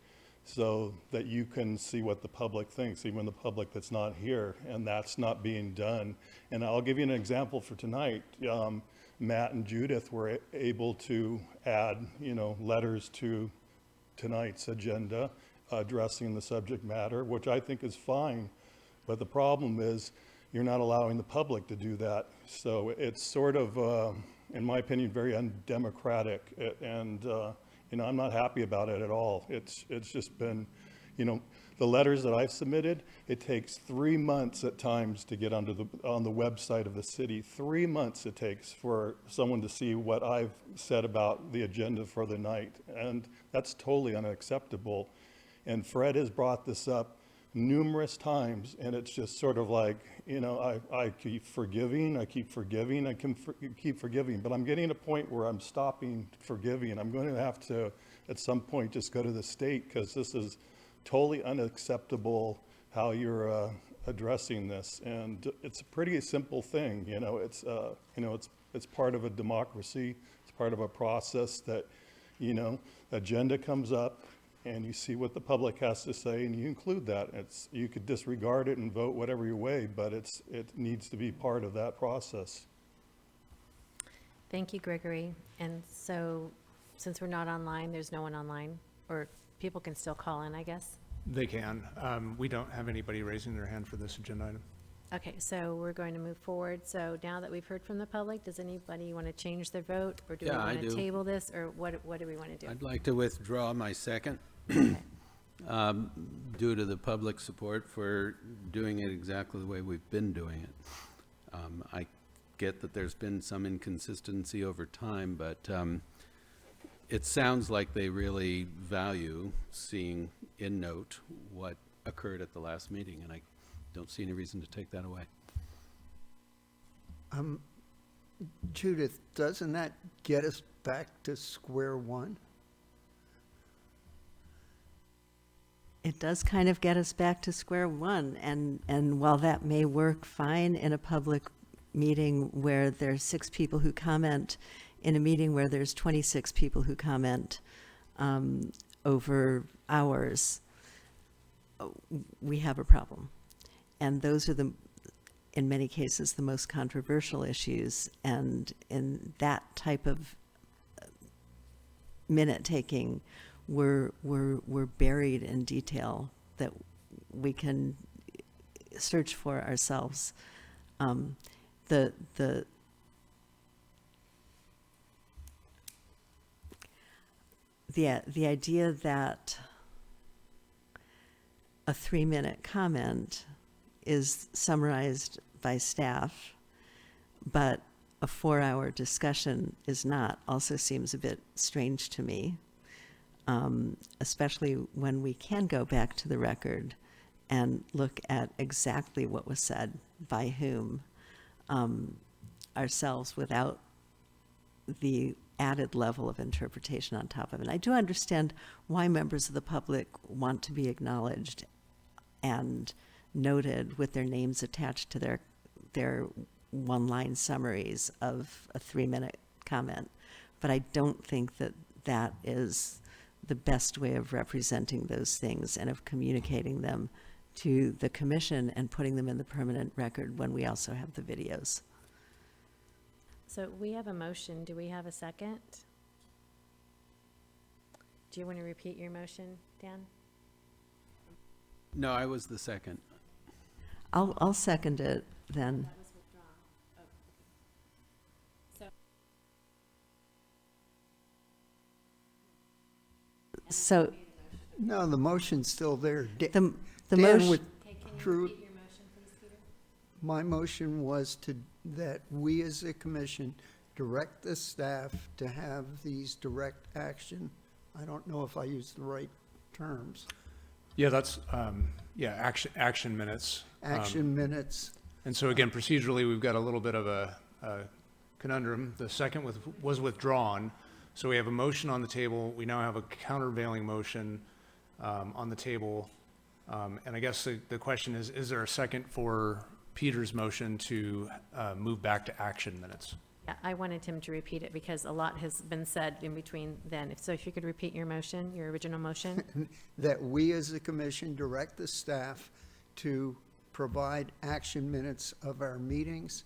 so that you can see what the public thinks, even the public that's not here, and that's not being done. And I'll give you an example for tonight. Matt and Judith were able to add, letters to tonight's agenda addressing the subject matter, which I think is fine. But the problem is you're not allowing the public to do that. So it's sort of, in my opinion, very undemocratic. And I'm not happy about it at all. It's just been, the letters that I've submitted, it takes 3 months at times to get on the website of the city. 3 months it takes for someone to see what I've said about the agenda for the night. And that's totally unacceptable. And Fred has brought this up numerous times, and it's just sort of like, you know, I keep forgiving, I keep forgiving, keep forgiving, but I'm getting to a point where I'm stopping forgiving. I'm going to have to, at some point, just go to the state, because this is totally unacceptable how you're addressing this. And it's a pretty simple thing, you know, it's part of a democracy. It's part of a process that, you know, agenda comes up, and you see what the public has to say, and you include that. You could disregard it and vote whatever your way, but it needs to be part of that process. Thank you, Gregory. And so, since we're not online, there's no one online, or people can still call in, I guess? They can. We don't have anybody raising their hand for this agenda item. Okay, so we're going to move forward. So now that we've heard from the public, does anybody want to change their vote? Or do we Yeah, I want to do. table this, or what do we want to do? I'd like to withdraw my second due to the public support for doing it exactly the way we've been doing it. I get that there's been some inconsistency over time, but it sounds like they really value seeing in note what occurred at the last meeting, and I don't see any reason to take that away. Judith, doesn't that get us back to square one? It does kind of get us back to square one, and while that may work fine in a public meeting where there's 6 people who comment, in a meeting where there's 26 people who comment over hours, we have a problem. And those are in many cases, the most controversial issues, and in that type of minute taking, we're buried in detail that we can search for ourselves. The idea that a 3-minute comment is summarized by staff, but a 4-hour discussion is not, also seems a bit strange to me, especially when we can go back to the record and look at exactly what was said by whom ourselves, without the added level of interpretation on top of it. I do understand why members of the public want to be acknowledged and noted with their names attached to their one-line summaries of a 3-minute comment. But I don't think that that is the best way of representing those things and of communicating them to the commission and putting them in the permanent record when we also have the videos. So we have a motion. Do we have a second? Do you want to repeat your motion, Dan? No, I was the second. I'll second it then. So No, the motion's still there. the Dan motion, withdrew. My motion was that we as a commission direct the staff to have these direct action. I don't know if I used the right terms. Yeah, that's, action minutes. Action minutes. And so again, procedurally, we've got a little bit of a conundrum. The second was withdrawn, so we have a motion on the table. We now have a countervailing motion on the table. And I guess the question is there a second for Peter's motion to move back to action minutes? Yeah, I wanted him to repeat it because a lot has been said in between then. So if you could repeat your motion, your original motion. That we as a commission direct the staff to provide action minutes of our meetings.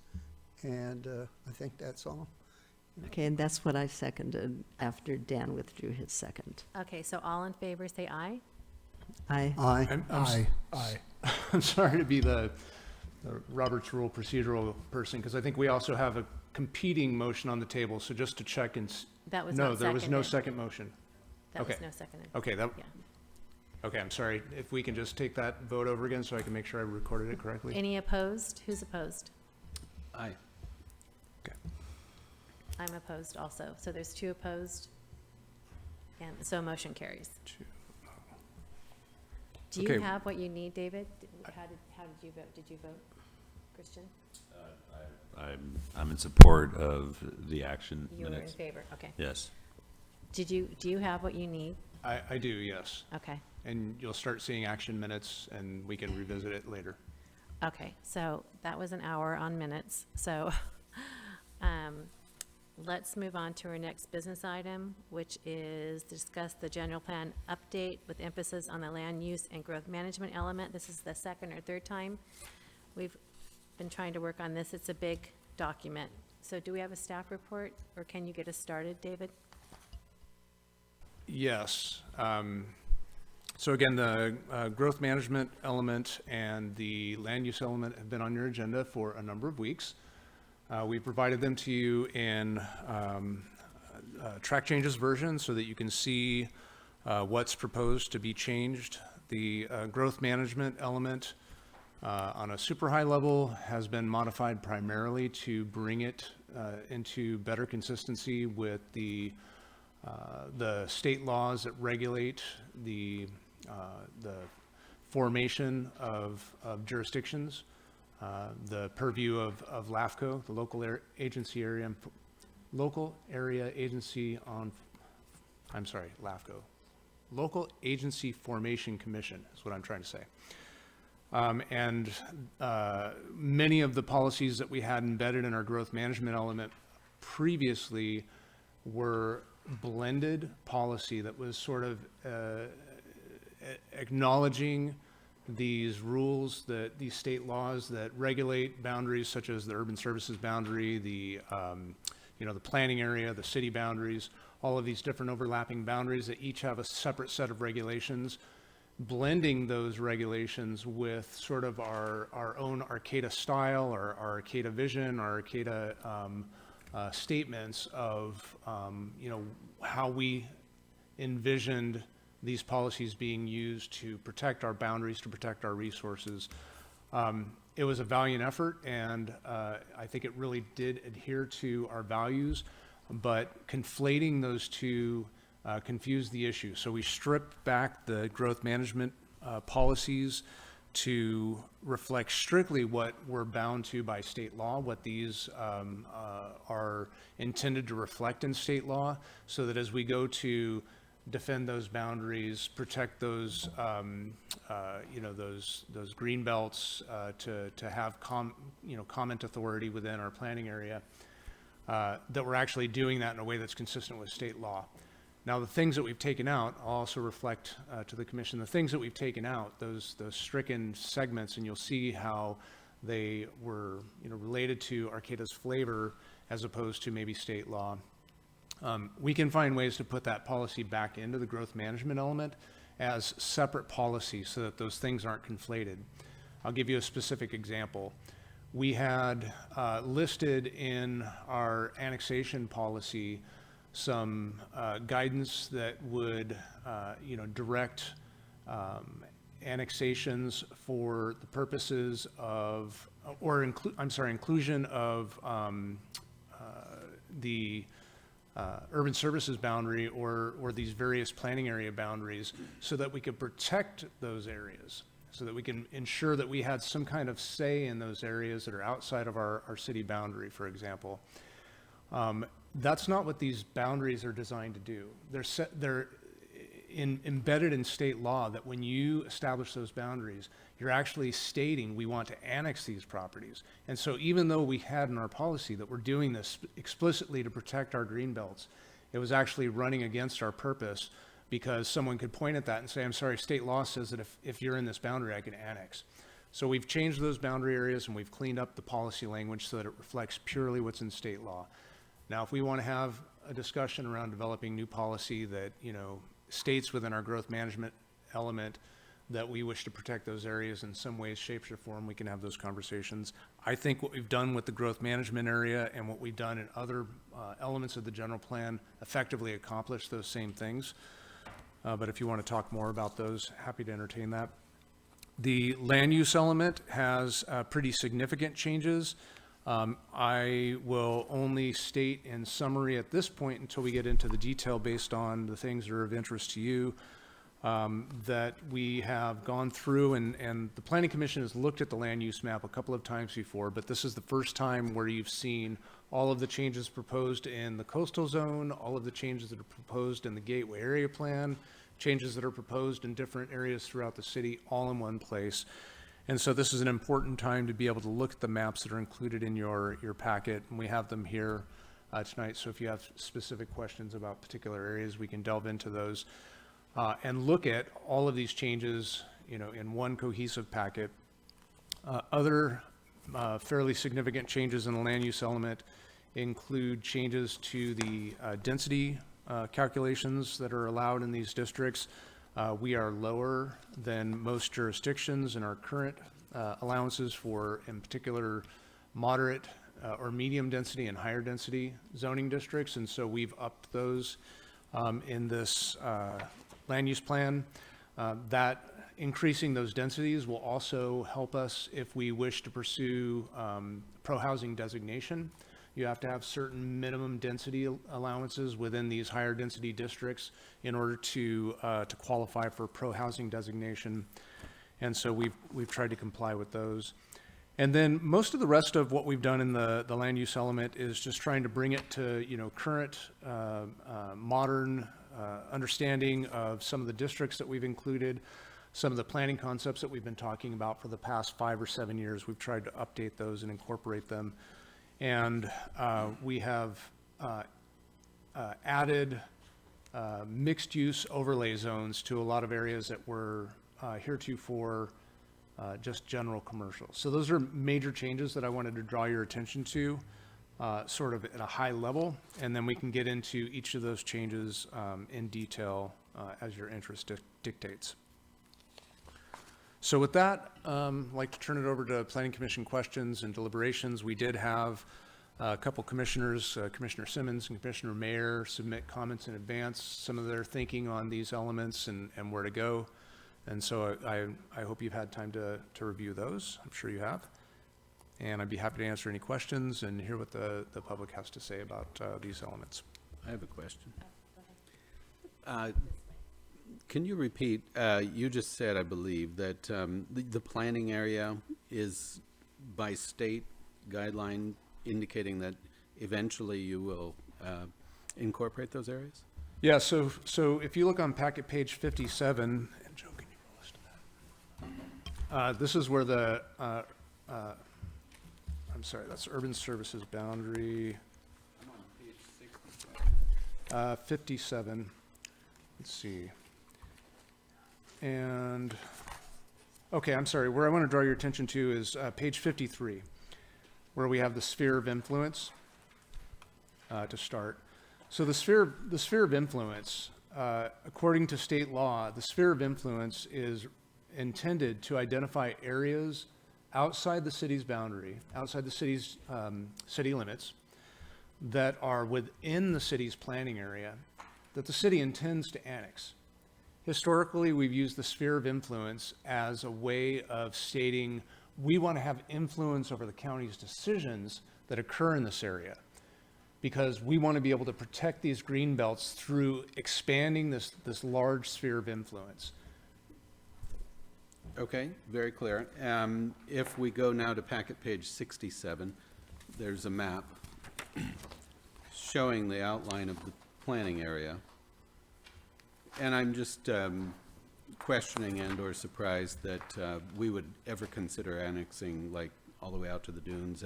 And I think that's all. okay, and that's what I seconded after Dan withdrew his second. Okay, so all in favor, say aye. Aye. Aye. Aye. I'm sorry to be the Robert's Rule procedural person, because I think we also have a competing motion on the table, so just to check and, That was no, not there was no seconded. second motion. That was Okay. no seconded. Okay, Yeah. okay, I'm sorry, if we can just take that vote over again so I can make sure I recorded it correctly. Any opposed? Who's opposed? Aye. Okay. I'm opposed also. So there's 2 opposed. And so motion carries. Do you Okay. have what you need, David? How did you vote? Did you vote, Christian? I'm in support of the action You were in minutes. favor, okay. Yes. Do you have what you need? I do, yes. Okay, And you'll start seeing action minutes, and we can revisit it later. okay, so that was an hour on minutes, so, let's move on to our next business item, which is discuss the general plan update with emphasis on the land use and growth management element. This is the second or third time we've been trying to work on this. It's a big document. So do we have a staff report, or can you get us started, David? Yes. So again, the growth management element and the land use element have been on your agenda for a number of weeks. We provided them to you in track changes version so that you can see what's proposed to be changed. The growth management element on a super high level has been modified primarily to bring it into better consistency with the state laws that regulate the formation of jurisdictions, the purview of LAFCO, the local area agency on, I'm sorry, LAFCO, Local Agency Formation Commission is what I'm trying to say. And many of the policies that we had embedded in our growth management element previously were blended policy that was sort of acknowledging these rules, that these state laws that regulate boundaries such as the urban services boundary, the planning area, the city boundaries, all of these different overlapping boundaries that each have a separate set of regulations, blending those regulations with sort of our own Arcata style, our Arcata vision, our Arcata statements of, how we envisioned these policies being used to protect our boundaries, to protect our resources. It was a valiant effort, and I think it really did adhere to our values, but conflating those two confused the issue. So we stripped back the growth management policies to reflect strictly what we're bound to by state law, what these are intended to reflect in state law, so that as we go to defend those boundaries, protect those, those green belts, to have comment authority within our planning area, that we're actually doing that in a way that's consistent with state law. Now, the things that we've taken out, I'll also reflect to the commission, the things that we've taken out, those stricken segments, and you'll see how they were, related to Arcata's flavor as opposed to maybe state law. We can find ways to put that policy back into the growth management element as separate policy so that those things aren't conflated. I'll give you a specific example. We had listed in our annexation policy some guidance that would, direct annexations for the purposes of, inclusion of the urban services boundary or these various planning area boundaries, so that we could protect those areas, so that we can ensure that we had some kind of say in those areas that are outside of our city boundary, for example. That's not what these boundaries are designed to do. They're embedded in state law that when you establish those boundaries, you're actually stating we want to annex these properties. And so even though we had in our policy that we're doing this explicitly to protect our green belts, it was actually running against our purpose, because someone could point at that and say, I'm sorry, state law says that if you're in this boundary, I can annex. So we've changed those boundary areas and we've cleaned up the policy language so that it reflects purely what's in state law. Now, if we want to have a discussion around developing new policy that, states within our growth management element that we wish to protect those areas in some ways, shapes, or form, we can have those conversations. I think what we've done with the growth management area and what we've done in other elements of the general plan effectively accomplish those same things. But if you want to talk more about those, happy to entertain that. The land use element has pretty significant changes. I will only state in summary at this point until we get into the detail based on the things that are of interest to you. that we have gone through, and the Planning Commission has looked at the land use map a couple of times before, but this is the first time where you've seen all of the changes proposed in the coastal zone, all of the changes that are proposed in the Gateway Area Plan, changes that are proposed in different areas throughout the city, all in one place. And so this is an important time to be able to look at the maps that are included in your packet, and we have them here tonight. So if you have specific questions about particular areas, we can delve into those and look at all of these changes, in one cohesive packet. Other fairly significant changes in the land use element include changes to the density calculations that are allowed in these districts. We are lower than most jurisdictions in our current allowances for, in particular, moderate or medium density and higher density zoning districts, and so we've upped those in this land use plan. That increasing those densities will also help us if we wish to pursue pro-housing designation. You have to have certain minimum density allowances within these higher density districts in order to qualify for pro-housing designation. And so we've tried to comply with those. And then most of the rest of what we've done in the land use element is just trying to bring it to, current modern understanding of some of the districts that we've included, some of the planning concepts that we've been talking about for the past 5 or 7 years. We've tried to update those and incorporate them. And we have added mixed use overlay zones to a lot of areas that were heretofore just general commercial. So those are major changes that I wanted to draw your attention to, sort of at a high level, and then we can get into each of those changes in detail as your interest dictates. So with that, I'd like to turn it over to Planning Commission questions and deliberations. We did have a couple commissioners, Commissioner Simmons and Commissioner Mayer, submit comments in advance, some of their thinking on these elements and where to go. And so I hope you've had time to review those. I'm sure you have. And I'd be happy to answer any questions and hear what the public has to say about these elements. I have a question. Can you repeat, you just said, I believe, that the planning area is by state guideline indicating that eventually you will incorporate those areas? Yeah, so if you look on packet page 57, and Joe, can you roll us to that? This is where the, I'm sorry, that's urban services boundary. I'm on page 67. 57, let's see. And, okay, I'm sorry, where I want to draw your attention to is page 53, where we have the sphere of influence to start. So the sphere of influence, according to state law, the sphere of influence is intended to identify areas outside the city's boundary, outside the city's city limits, that are within the city's planning area that the city intends to annex. Historically, we've used the sphere of influence as a way of stating we want to have influence over the county's decisions that occur in this area, because we want to be able to protect these green belts through expanding this large sphere of influence. Okay, very clear. If we go now to packet page 67, there's a map showing the outline of the planning area. And I'm just questioning and or surprised that we would ever consider annexing like all the way out to the dunes.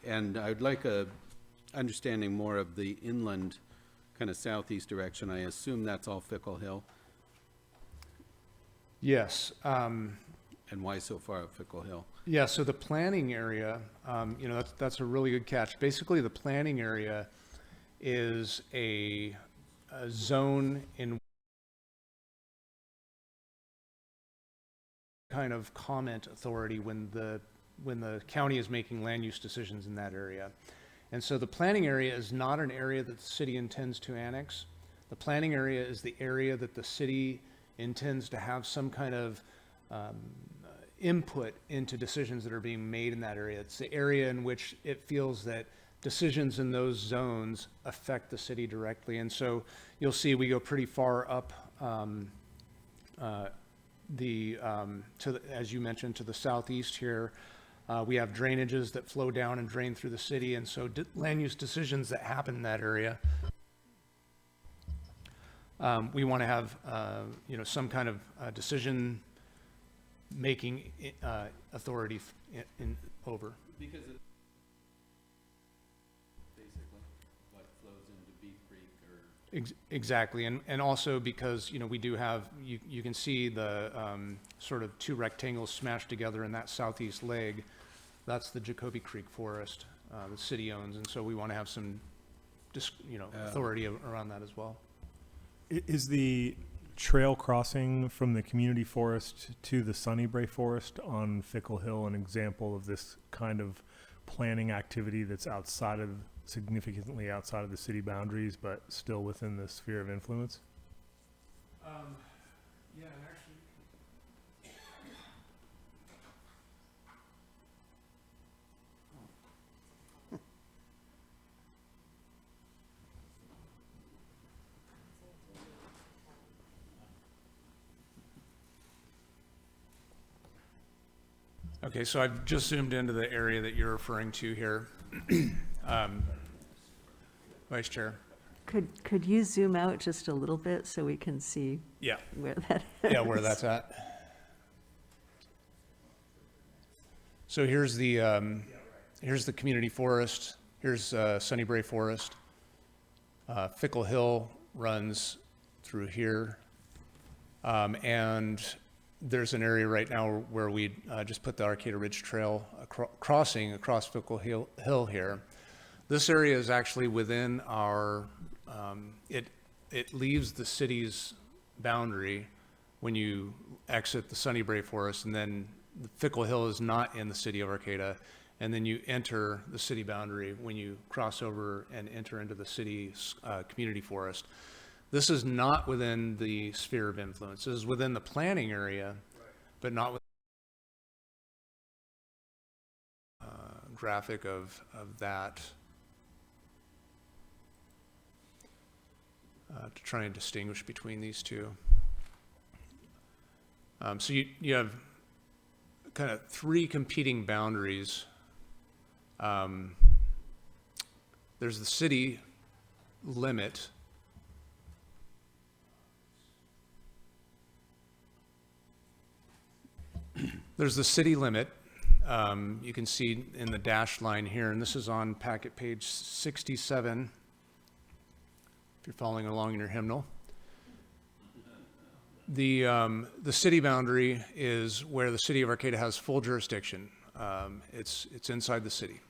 And I'd like a understanding more of the inland kind of southeast direction. I assume that's all Fickle Hill. Yes. And why so far up Fickle Hill? Yeah, so the planning area, that's a really good catch. Basically, the planning area is a zone in kind of comment authority when the county is making land use decisions in that area. And so the planning area is not an area that the city intends to annex. The planning area is the area that the city intends to have some kind of input into decisions that are being made in that area. It's the area in which it feels that decisions in those zones affect the city directly. And so you'll see we go pretty far up as you mentioned, to the southeast here, we have drainages that flow down and drain through the city, and so land use decisions that happen in that area, we want to have, some kind of decision-making authority over. Because it basically what flows into Beef Creek or. Exactly, and also because, we do have, you can see the sort of two rectangles smashed together in that southeast leg. That's the Jacoby Creek Forest, the city owns, and so we want to have some, authority around that as well. Is the trail crossing from the community forest to the Sunnybrae Forest on Fickle Hill an example of this kind of planning activity that's significantly outside of the city boundaries, but still within the sphere of influence? Yeah, and actually. Okay, so I've just zoomed into the area that you're referring to here. Vice Chair. Could you zoom out just a little bit so we can see Yeah. where that is? Yeah, where that's at. So here's the community forest. Here's Sunnybrae Forest. Fickle Hill runs through here. And there's an area right now where we just put the Arcata Ridge Trail crossing across Fickle Hill here. This area is actually within our, it leaves the city's boundary when you exit the Sunnybrae Forest, and then Fickle Hill is not in the city of Arcata, and then you enter the city boundary when you cross over and enter into the city's community forest. This is not within the sphere of influence. This is within the planning area, but not with graphic of that to try and distinguish between these two. So you have kind of three competing boundaries. There's the city limit. There's the city limit. You can see in the dashed line here, and this is on packet page 67, if you're following along in your hymnal. The city boundary is where the city of Arcata has full jurisdiction. It's inside the city.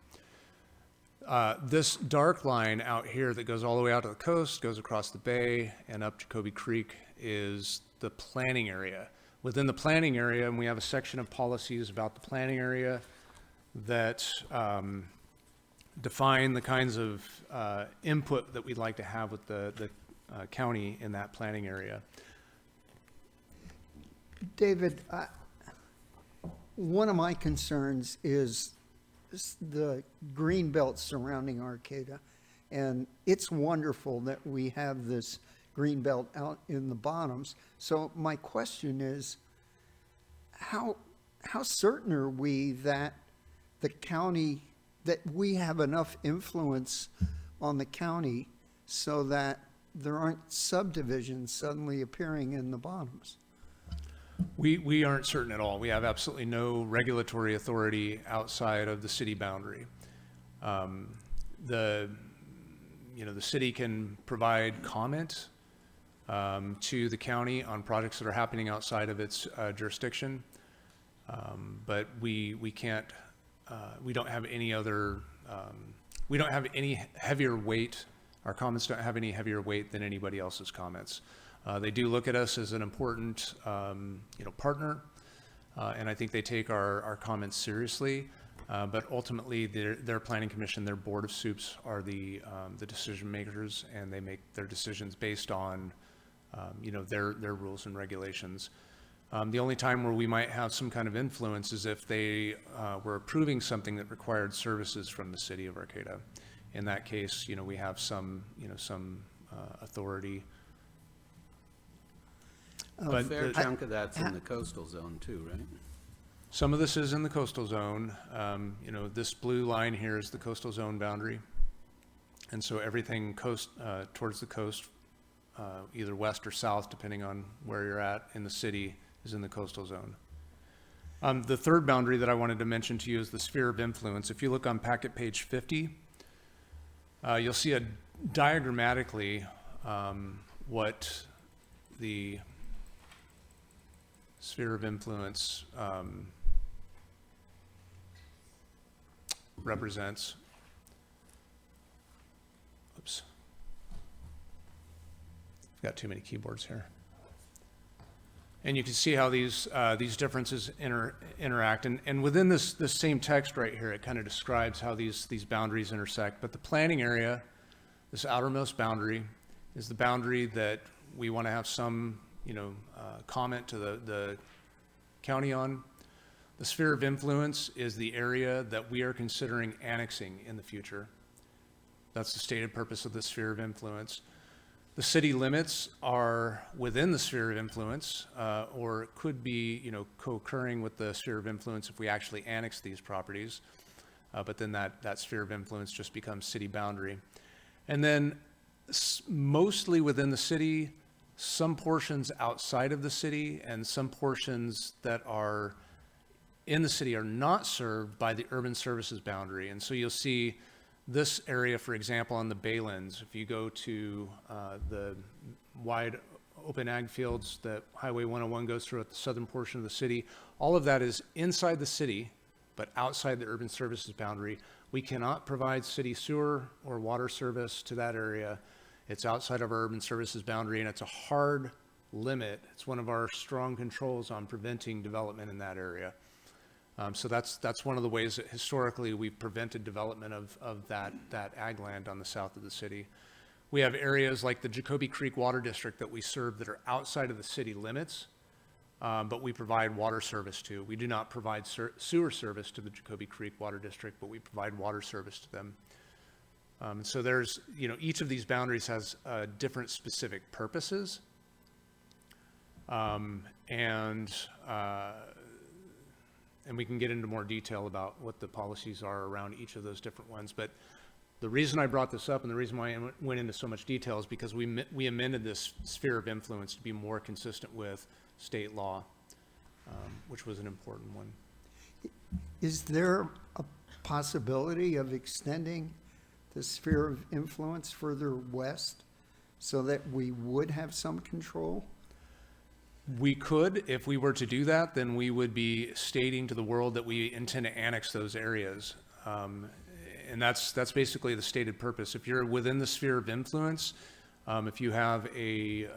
This dark line out here that goes all the way out to the coast, goes across the bay and up Jacoby Creek, is the planning area. Within the planning area, and we have a section of policies about the planning area that define the kinds of input that we'd like to have with the county in that planning area. David, one of my concerns is the green belt surrounding Arcata. And it's wonderful that we have this green belt out in the bottoms. So my question is, how certain are we that the county, that we have enough influence on the county so that there aren't subdivisions suddenly appearing in the bottoms? We aren't certain at all. We have absolutely no regulatory authority outside of the city boundary. The city can provide comment to the county on projects that are happening outside of its jurisdiction, but we can't. We don't have any other. We don't have any heavier weight. Our comments don't have any heavier weight than anybody else's comments. They do look at us as an important, partner, and I think they take our comments seriously. But ultimately, their planning commission, their board of soups are the decision makers, and they make their decisions based on, their rules and regulations. The only time where we might have some kind of influence is if they were approving something that required services from the city of Arcata. In that case, we have some authority. A But fair the- chunk of that's in the coastal zone too, right? Some of this is in the coastal zone. You know, this blue line here is the coastal zone boundary. And so everything towards the coast, either west or south, depending on where you're at in the city, is in the coastal zone. The third boundary that I wanted to mention to you is the sphere of influence. If you look on packet page 50, you'll see diagrammatically what the sphere of influence represents. Oops. I've got too many keyboards here. And you can see how these differences interact. And within this same text right here, it kind of describes how these boundaries intersect. But the planning area, this outermost boundary, is the boundary that we want to have some, comment to the county on. The sphere of influence is the area that we are considering annexing in the future. That's the stated purpose of the sphere of influence. The city limits are within the sphere of influence, or could be, co-occurring with the sphere of influence if we actually annex these properties. But then that sphere of influence just becomes city boundary. And then mostly within the city, some portions outside of the city, and some portions that are in the city are not served by the urban services boundary. And so you'll see this area, for example, on the Baylands, if you go to the wide open ag fields that Highway 101 goes through at the southern portion of the city, all of that is inside the city, but outside the urban services boundary. We cannot provide city sewer or water service to that area. It's outside of our urban services boundary, and it's a hard limit. It's one of our strong controls on preventing development in that area. So that's one of the ways that historically we've prevented development of that ag land on the south of the city. We have areas like the Jacoby Creek Water District that we serve that are outside of the city limits, but we provide water service to. We do not provide sewer service to the Jacoby Creek Water District, but we provide water service to them. So there's, each of these boundaries has different specific purposes. And we can get into more detail about what the policies are around each of those different ones. But the reason I brought this up and the reason why I went into so much detail is because we amended this sphere of influence to be more consistent with state law, which was an important one. Is there a possibility of extending the sphere of influence further west so that we would have some control? We could. If we were to do that, then we would be stating to the world that we intend to annex those areas. And that's basically the stated purpose. If you're within the sphere of influence, if you have if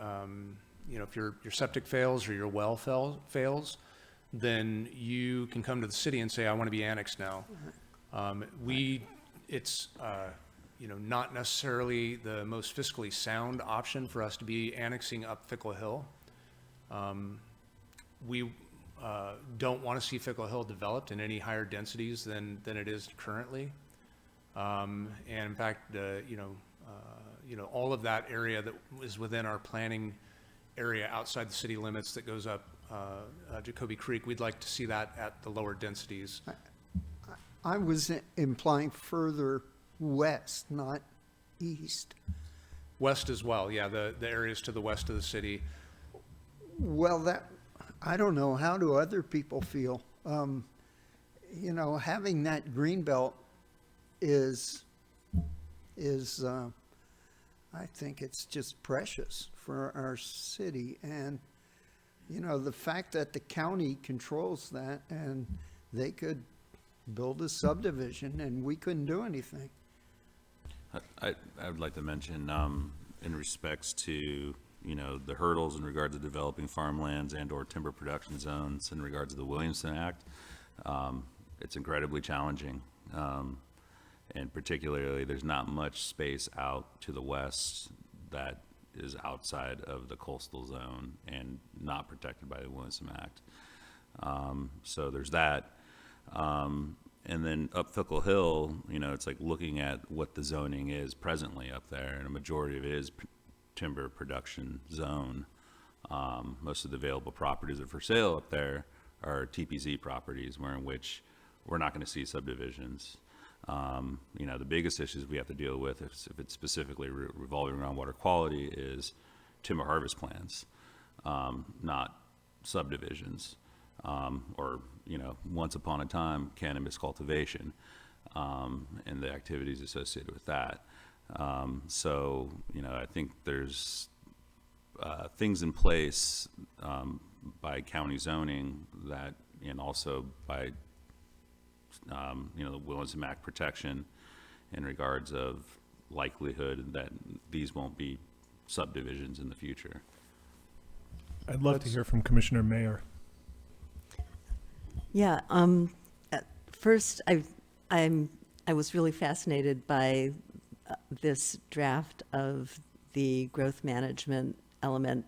your septic fails or your well fails, then you can come to the city and say, I want to be annexed now. It's not necessarily the most fiscally sound option for us to be annexing up Fickle Hill. We don't want to see Fickle Hill developed in any higher densities than it is currently. And in fact, all of that area that is within our planning area outside the city limits that goes up Jacoby Creek, we'd like to see that at the lower densities. I was implying further west, not east. West as well, yeah, the areas to the west of the city. Well, I don't know. How do other people feel? Having that green belt is I think it's just precious for our city. And, the fact that the county controls that and they could build a subdivision and we couldn't do anything. I would like to mention, in respects to, the hurdles in regard to developing farmlands and or timber production zones in regards to the Williamson Act, it's incredibly challenging. And particularly, there's not much space out to the west that is outside of the coastal zone and not protected by the Williamson Act. So there's that. And then up Fickle Hill, it's like looking at what the zoning is presently up there, and a majority of it is timber production zone. Most of the available properties that are for sale up there are TPZ properties, in which we're not going to see subdivisions. The biggest issues we have to deal with, if it's specifically revolving around water quality, is timber harvest plans, not subdivisions, or once upon a time cannabis cultivation, and the activities associated with that. I think there's things in place by county zoning that, and also by the Williamson Act protection in regards of likelihood that these won't be subdivisions in the future. I'd love to hear from Commissioner Mayer. Yeah, at first, I was really fascinated by this draft of the growth management element,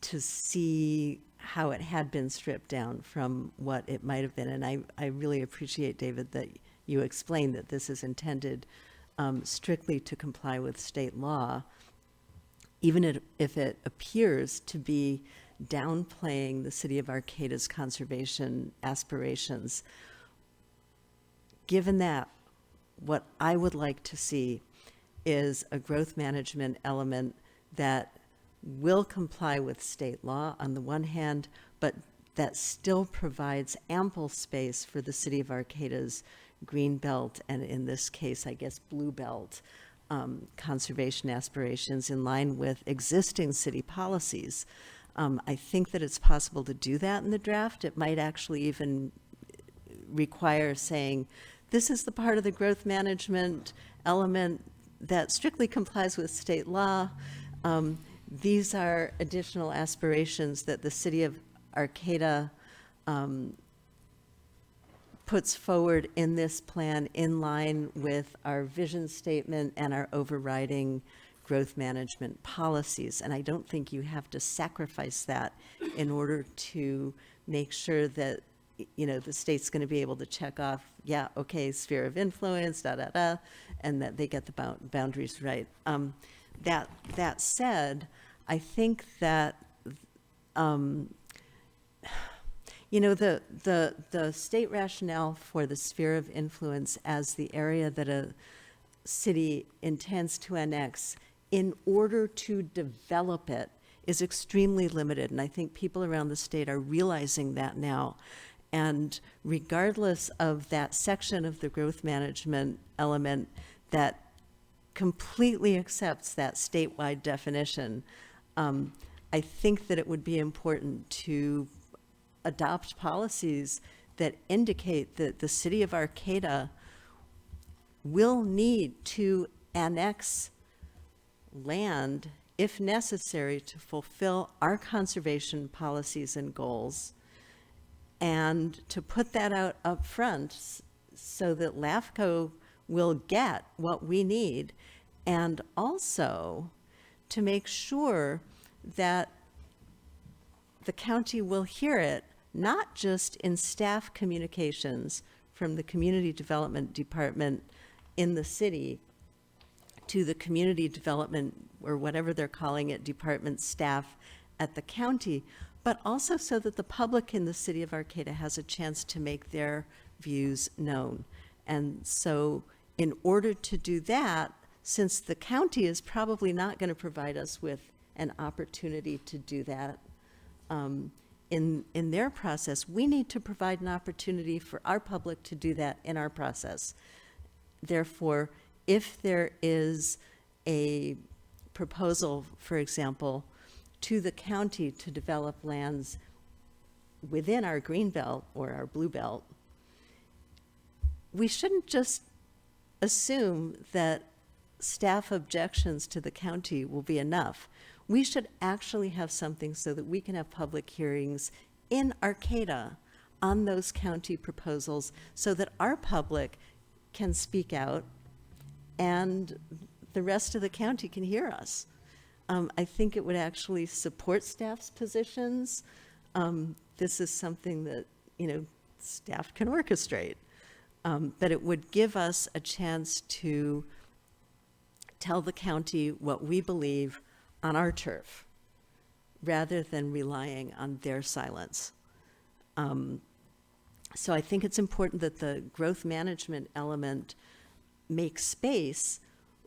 to see how it had been stripped down from what it might have been. And I really appreciate, David, that you explained that this is intended strictly to comply with state law, even if it appears to be downplaying the city of Arcata's conservation aspirations. Given that, what I would like to see is a growth management element that will comply with state law on the one hand, but that still provides ample space for the city of Arcata's green belt, and in this case, I guess, blue belt conservation aspirations in line with existing city policies. I think that it's possible to do that in the draft. It might actually even require saying, this is the part of the growth management element that strictly complies with state law. These are additional aspirations that the city of Arcata puts forward in this plan in line with our vision statement and our overriding growth management policies. And I don't think you have to sacrifice that in order to make sure that the state's going to be able to check off, yeah, okay, sphere of influence, and that they get the boundaries right. That said, I think that the state rationale for the sphere of influence as the area that a city intends to annex in order to develop it is extremely limited, and I think people around the state are realizing that now. And regardless of that section of the growth management element that completely accepts that statewide definition, I think that it would be important to adopt policies that indicate that the city of Arcata will need to annex land if necessary to fulfill our conservation policies and goals, and to put that out up front so that LAFCO will get what we need, and also to make sure that the county will hear it, not just in staff communications from the community development department in the city to the community development, or whatever they're calling it, department staff at the county, but also so that the public in the city of Arcata has a chance to make their views known. And so in order to do that, since the county is probably not going to provide us with an opportunity to do that in their process, we need to provide an opportunity for our public to do that in our process. Therefore, if there is a proposal, for example, to the county to develop lands within our green belt or our blue belt, we shouldn't just assume that staff objections to the county will be enough. We should actually have something so that we can have public hearings in Arcata on those county proposals so that our public can speak out and the rest of the county can hear us. I think it would actually support staff's positions. This is something that, staff can orchestrate. But it would give us a chance to tell the county what we believe on our turf. rather than relying on their silence. So I think it's important that the growth management element makes space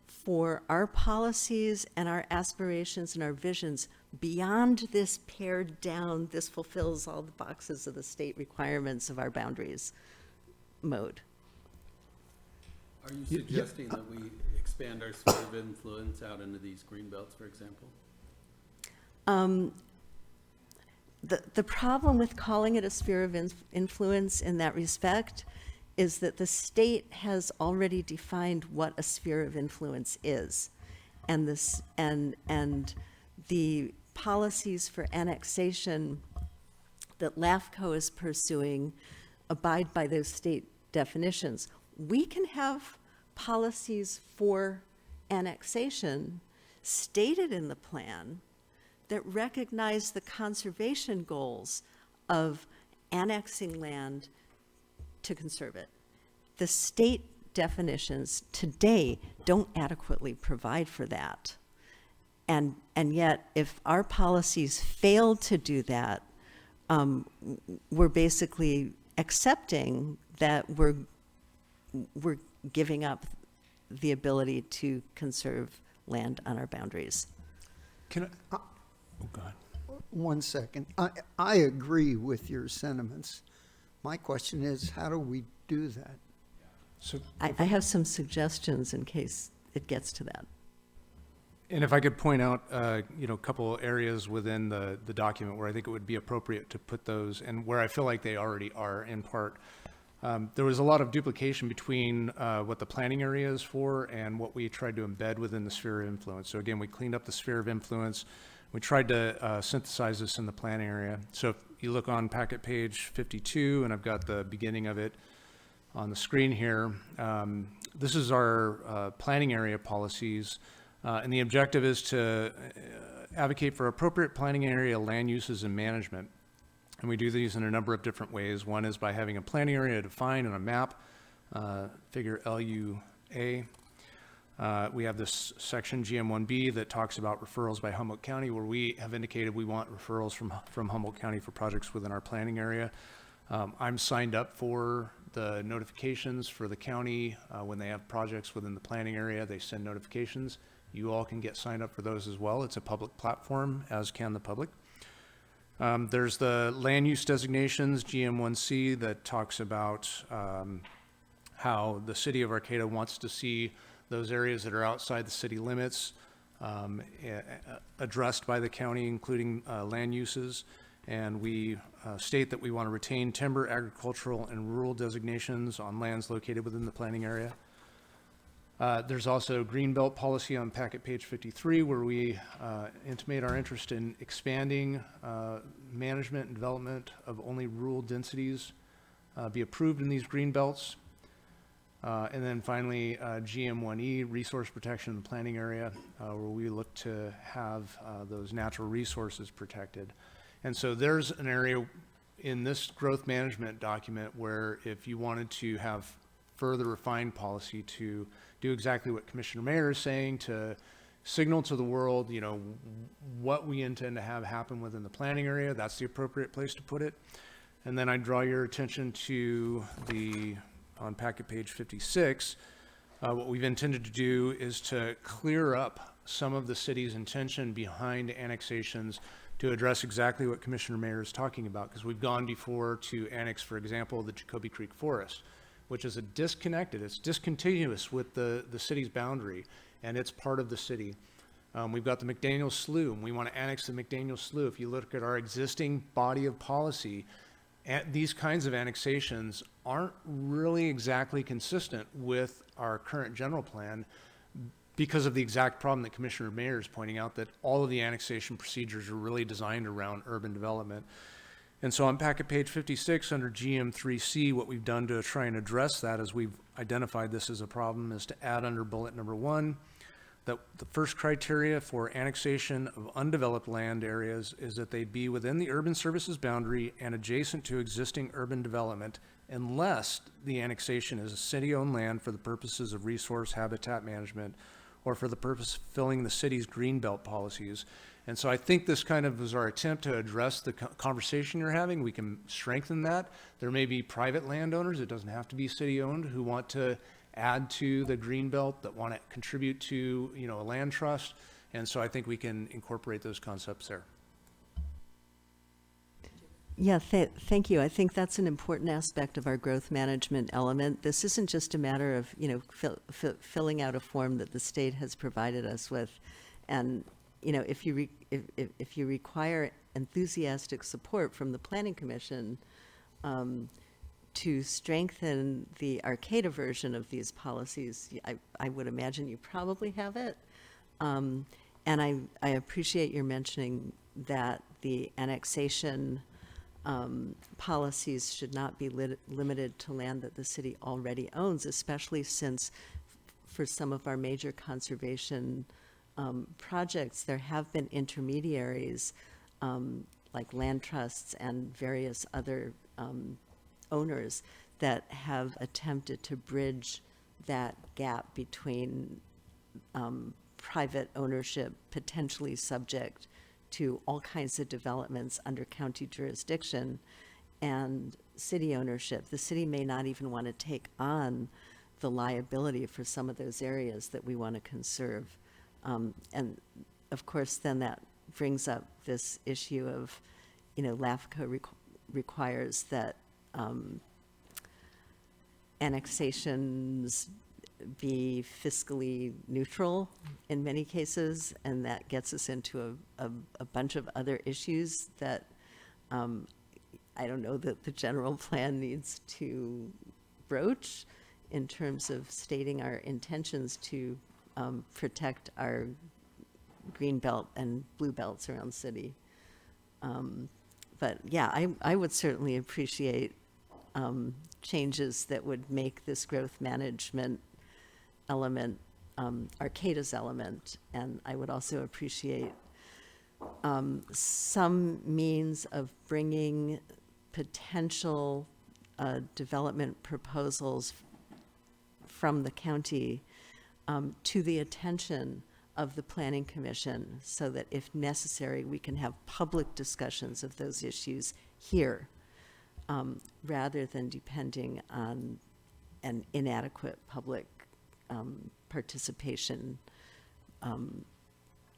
for our policies and our aspirations and our visions beyond this pared down, this fulfills all the boxes of the state requirements of our boundaries mode. Are you suggesting that we expand our sphere of influence out into these green belts, for example? The problem with calling it a sphere of influence in that respect is that the state has already defined what a sphere of influence is. And the policies for annexation that LAFCO is pursuing abide by those state definitions. We can have policies for annexation stated in the plan that recognize the conservation goals of annexing land to conserve it. The state definitions today don't adequately provide for that. And yet, if our policies fail to do that, we're basically accepting that we're giving up the ability to conserve land on our boundaries. Can I, oh, go ahead. 1 second. I agree with your sentiments. My question is, how do we do that? So, I have some suggestions in case it gets to that. and if I could point out, a couple areas within the document where I think it would be appropriate to put those, and where I feel like they already are in part. There was a lot of duplication between what the planning area is for and what we tried to embed within the sphere of influence. So again, we cleaned up the sphere of influence. We tried to synthesize this in the planning area. So if you look on packet page 52, and I've got the beginning of it on the screen here, this is our planning area policies. And the objective is to advocate for appropriate planning area land uses and management. And we do these in a number of different ways. One is by having a planning area defined on a map, figure LUA. We have this section GM1B that talks about referrals by Humboldt County, where we have indicated we want referrals from Humboldt County for projects within our planning area. I'm signed up for the notifications for the county. When they have projects within the planning area, they send notifications. You all can get signed up for those as well. It's a public platform, as can the public. There's the land use designations, GM1C, that talks about how the city of Arcata wants to see those areas that are outside the city limits addressed by the county, including land uses. And we state that we want to retain timber, agricultural, and rural designations on lands located within the planning area. There's also Greenbelt policy on packet page 53, where we intimate our interest in expanding management and development of only rural densities be approved in these green belts. And then finally, GM1E, resource protection in the planning area, where we look to have those natural resources protected. And so there's an area in this growth management document where if you wanted to have further refined policy to do exactly what Commissioner Mayer is saying, to signal to the world, what we intend to have happen within the planning area, that's the appropriate place to put it. And then I draw your attention to on packet page 56, what we've intended to do is to clear up some of the city's intention behind annexations to address exactly what Commissioner Mayer is talking about, because we've gone before to annex, for example, the Jacoby Creek Forest, which is it's discontinuous with the city's boundary, and it's part of the city. We've got the McDaniel Slough, and we want to annex the McDaniel Slough. If you look at our existing body of policy, these kinds of annexations aren't really exactly consistent with our current general plan because of the exact problem that Commissioner Mayer is pointing out, that all of the annexation procedures are really designed around urban development. And so on packet page 56 under GM3C, what we've done to try and address that, as we've identified this as a problem, is to add under bullet number 1 that the first criteria for annexation of undeveloped land areas is that they be within the urban services boundary and adjacent to existing urban development, unless the annexation is a city-owned land for the purposes of resource habitat management or for the purpose of fulfilling the city's greenbelt policies. And so I think this kind of is our attempt to address the conversation you're having. We can strengthen that. There may be private landowners, it doesn't have to be city-owned, who want to add to the greenbelt, that want to contribute to, you know, a land trust. And so I think we can incorporate those concepts there. Yeah, thank you. I think that's an important aspect of our growth management element. This isn't just a matter of, you know, filling out a form that the state has provided us with. And, you know, if you require enthusiastic support from the Planning Commission to strengthen the Arcata version of these policies, I would imagine you probably have it. And I appreciate your mentioning that the annexation policies should not be limited to land that the city already owns, especially since for some of our major conservation projects, there have been intermediaries like land trusts and various other owners that have attempted to bridge that gap between private ownership, potentially subject to all kinds of developments under county jurisdiction, and city ownership. The city may not even want to take on the liability for some of those areas that we want to conserve. And of course, then that brings up this issue of, you know, LAFCO requires that annexations be fiscally neutral in many cases, and that gets us into a bunch of other issues that I don't know that the general plan needs to broach in terms of stating our intentions to protect our green belt and blue belts around the city. But yeah, I would certainly appreciate changes that would make this growth management element Arcata's element, and I would also appreciate some means of bringing potential development proposals from the county to the attention of the Planning Commission, so that if necessary, we can have public discussions of those issues here, rather than depending on an inadequate public participation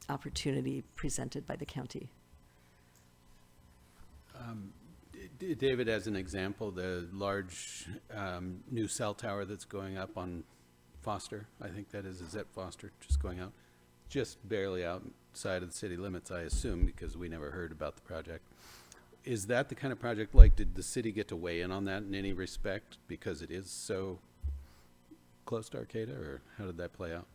opportunity presented by the county. David, as an example, the large new cell tower that's going up on Foster, I think that is it Foster, just going out, just barely outside of the city limits, I assume, because we never heard about the project. Is that the kind of project, like, did the city get to weigh in on that in any respect because it is so close to Arcata, or how did that play out?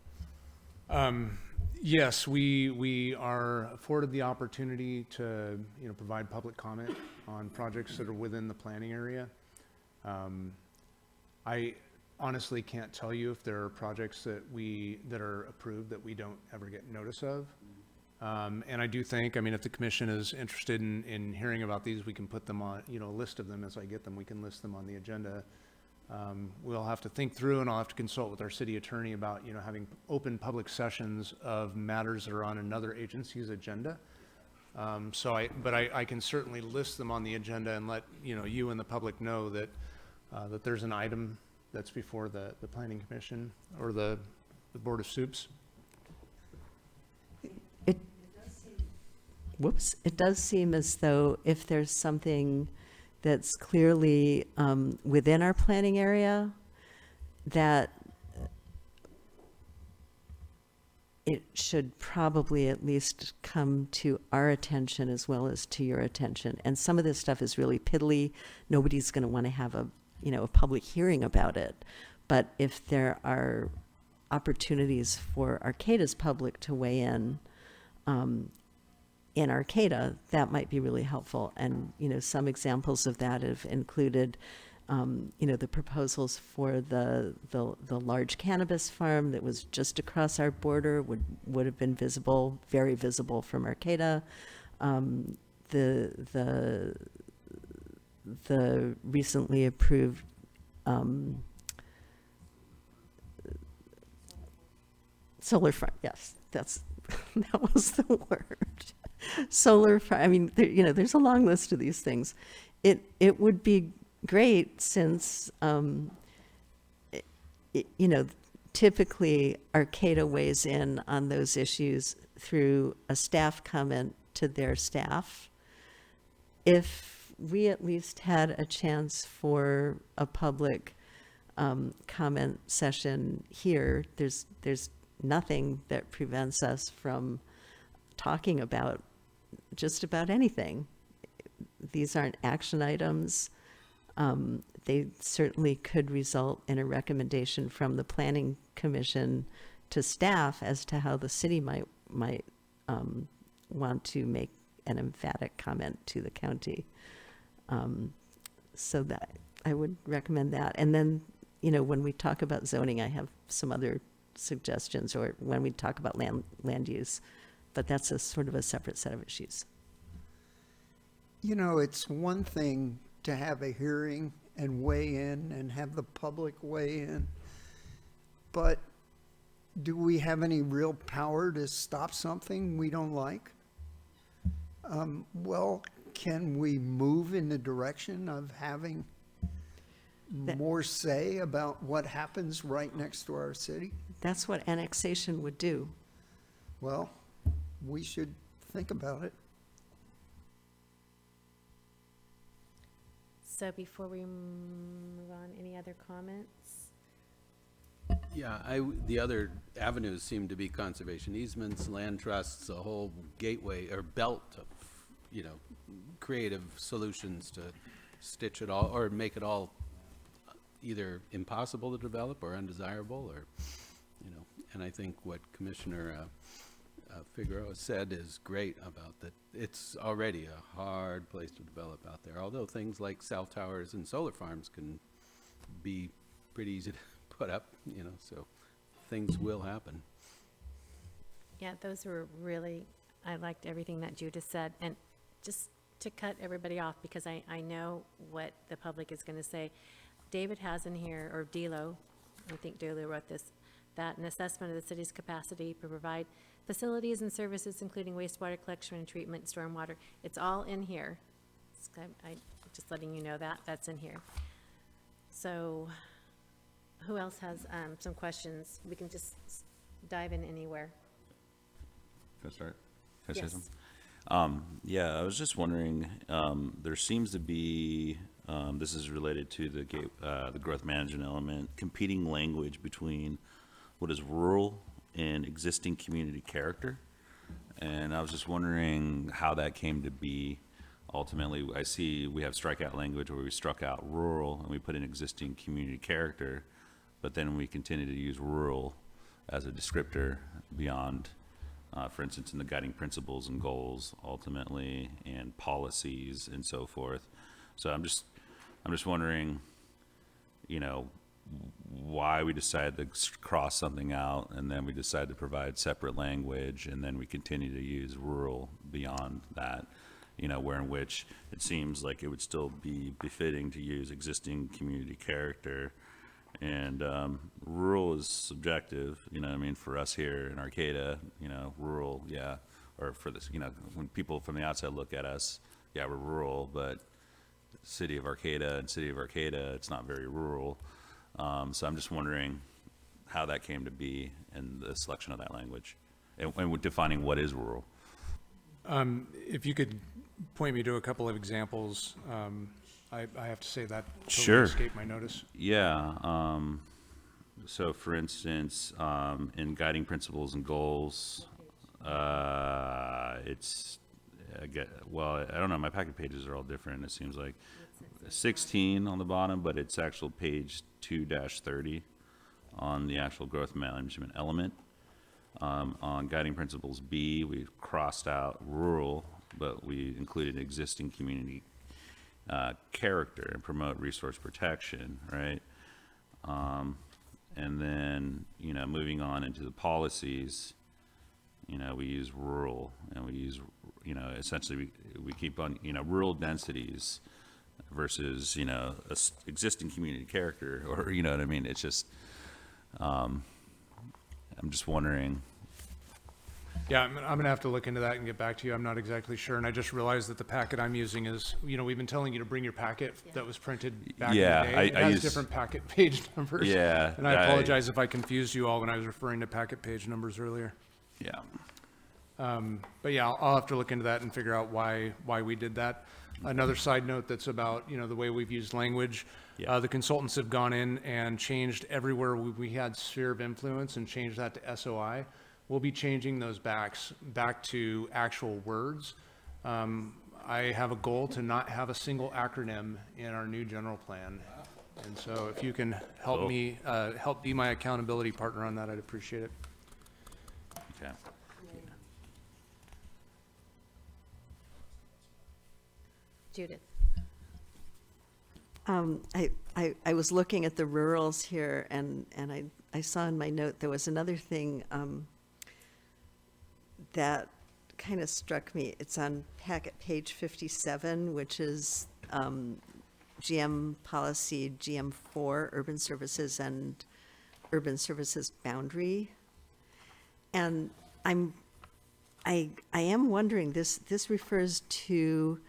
Yes, we are afforded the opportunity to, you know, provide public comment on projects that are within the planning area. I honestly can't tell you if there are projects that are approved that we don't ever get notice of. And I do think, I mean, if the commission is interested in hearing about these, we can put them on, you know, a list of them as I get them. We can list them on the agenda. We'll have to think through, and I'll have to consult with our city attorney about, you know, having open public sessions of matters that are on another agency's agenda. But I can certainly list them on the agenda and let, you know, you and the public know that that there's an item that's before the Planning Commission or the Board of Soups. It does seem as though if there's something that's clearly within our planning area, that it should probably at least come to our attention as well as to your attention. And some of this stuff is really piddly. Nobody's going to want to have a public hearing about it. But if there are opportunities for Arcata's public to weigh in Arcata, that might be really helpful. And, you know, some examples of that have included, you know, the proposals for the large cannabis farm that was just across our border would have been visible, very visible from Arcata. The recently approved Solar farm, yes, that's, that was the word. Solar farm, I mean, there, you know, there's a long list of these things. It would be great since, you know, typically Arcata weighs in on those issues through a staff comment to their staff. If we at least had a chance for a public comment session here, there's nothing that prevents us from talking about just about anything. These aren't action items. They certainly could result in a recommendation from the Planning Commission to staff as to how the city might want to make an emphatic comment to the county. So that, I would recommend that. And then, you know, when we talk about zoning, I have some other suggestions, or when we talk about land use, but that's a sort of a separate set of issues. You know, it's one thing to have a hearing and weigh in and have the public weigh in, but do we have any real power to stop something we don't like? Well, can we move in the direction of having more say about what happens right next to our city? That's what annexation would do. Well, we should think about it. So before we move on, any other comments? Yeah, the other avenues seem to be conservation easements, land trusts, a whole gateway or belt of, you know, creative solutions to stitch it all or make it all either impossible to develop or undesirable, or, you know, and I think what Commissioner Figueroa said is great about that. It's already a hard place to develop out there, although things like cell towers and solar farms can be pretty easy to put up, you know, so things will happen. Yeah, those were really, I liked everything that Judith said. And just to cut everybody off, because I know what the public is going to say, David has in here, or Delo, I think Delo wrote this, that an assessment of the city's capacity to provide facilities and services, including wastewater collection and treatment, stormwater, it's all in here. I just letting you know that, that's in here. So who else has some questions? We can just dive in anywhere. Can I start? Can I say Yes. something? Yeah, I was just wondering, there seems to be, this is related to the growth management element, competing language between what is rural and existing community character. And I was just wondering how that came to be. Ultimately, I see we have strikeout language where we struck out rural and we put in existing community character, but then we continue to use rural as a descriptor beyond, for instance, in the guiding principles and goals ultimately, and policies and so forth. So I'm just wondering, you know, why we decided to cross something out, and then we decided to provide separate language, and then we continue to use rural beyond that, you know, where in which it seems like it would still be befitting to use existing community character. And rural is subjective, you know what I mean, for us here in Arcata, you know, rural, yeah, or for this, you know, when people from the outside look at us, yeah, we're rural, but city of Arcata, it's not very rural. So I'm just wondering how that came to be in the selection of that language and defining what is rural. If you could point me to a couple of examples, I have to say that totally Sure. escaped my notice. Yeah. So for instance, in guiding principles and goals, it's, well, I don't know, my packet pages are all different. It seems like 16 on the bottom, but it's actual page 2-30 on the actual growth management element. On guiding principles B, we crossed out rural, but we included existing community character and promote resource protection, right? And then, you know, moving on into the policies, you know, we use rural, and we use, you know, essentially we keep on, you know, rural densities versus, you know, existing community character, or, you know what I mean? It's just, I'm just wondering. Yeah, I'm gonna have to look into that and get back to you. I'm not exactly sure, and I just realized that the packet I'm using is, we've been telling you to bring your packet that was printed back in the Yeah, day. It I has use- different packet page numbers. Yeah, And I apologize if I confused you all when I was referring to packet page numbers earlier. Yeah. But yeah, I'll have to look into that and figure out why we did that. Another side note that's about, the way we've used language. Yeah. The consultants have gone in and changed everywhere we had sphere of influence and changed that to SOI. We'll be changing those back to actual words. I have a goal to not have a single acronym in our new general plan. And so if you can help Cool. me, help be my accountability partner on that, I'd appreciate it. Okay. Judith? I was looking at the rurals here, and I saw in my note there was another thing that kind of struck me. It's on packet page 57, which is GM policy GM4, urban services and urban services boundary. And I am wondering, this refers to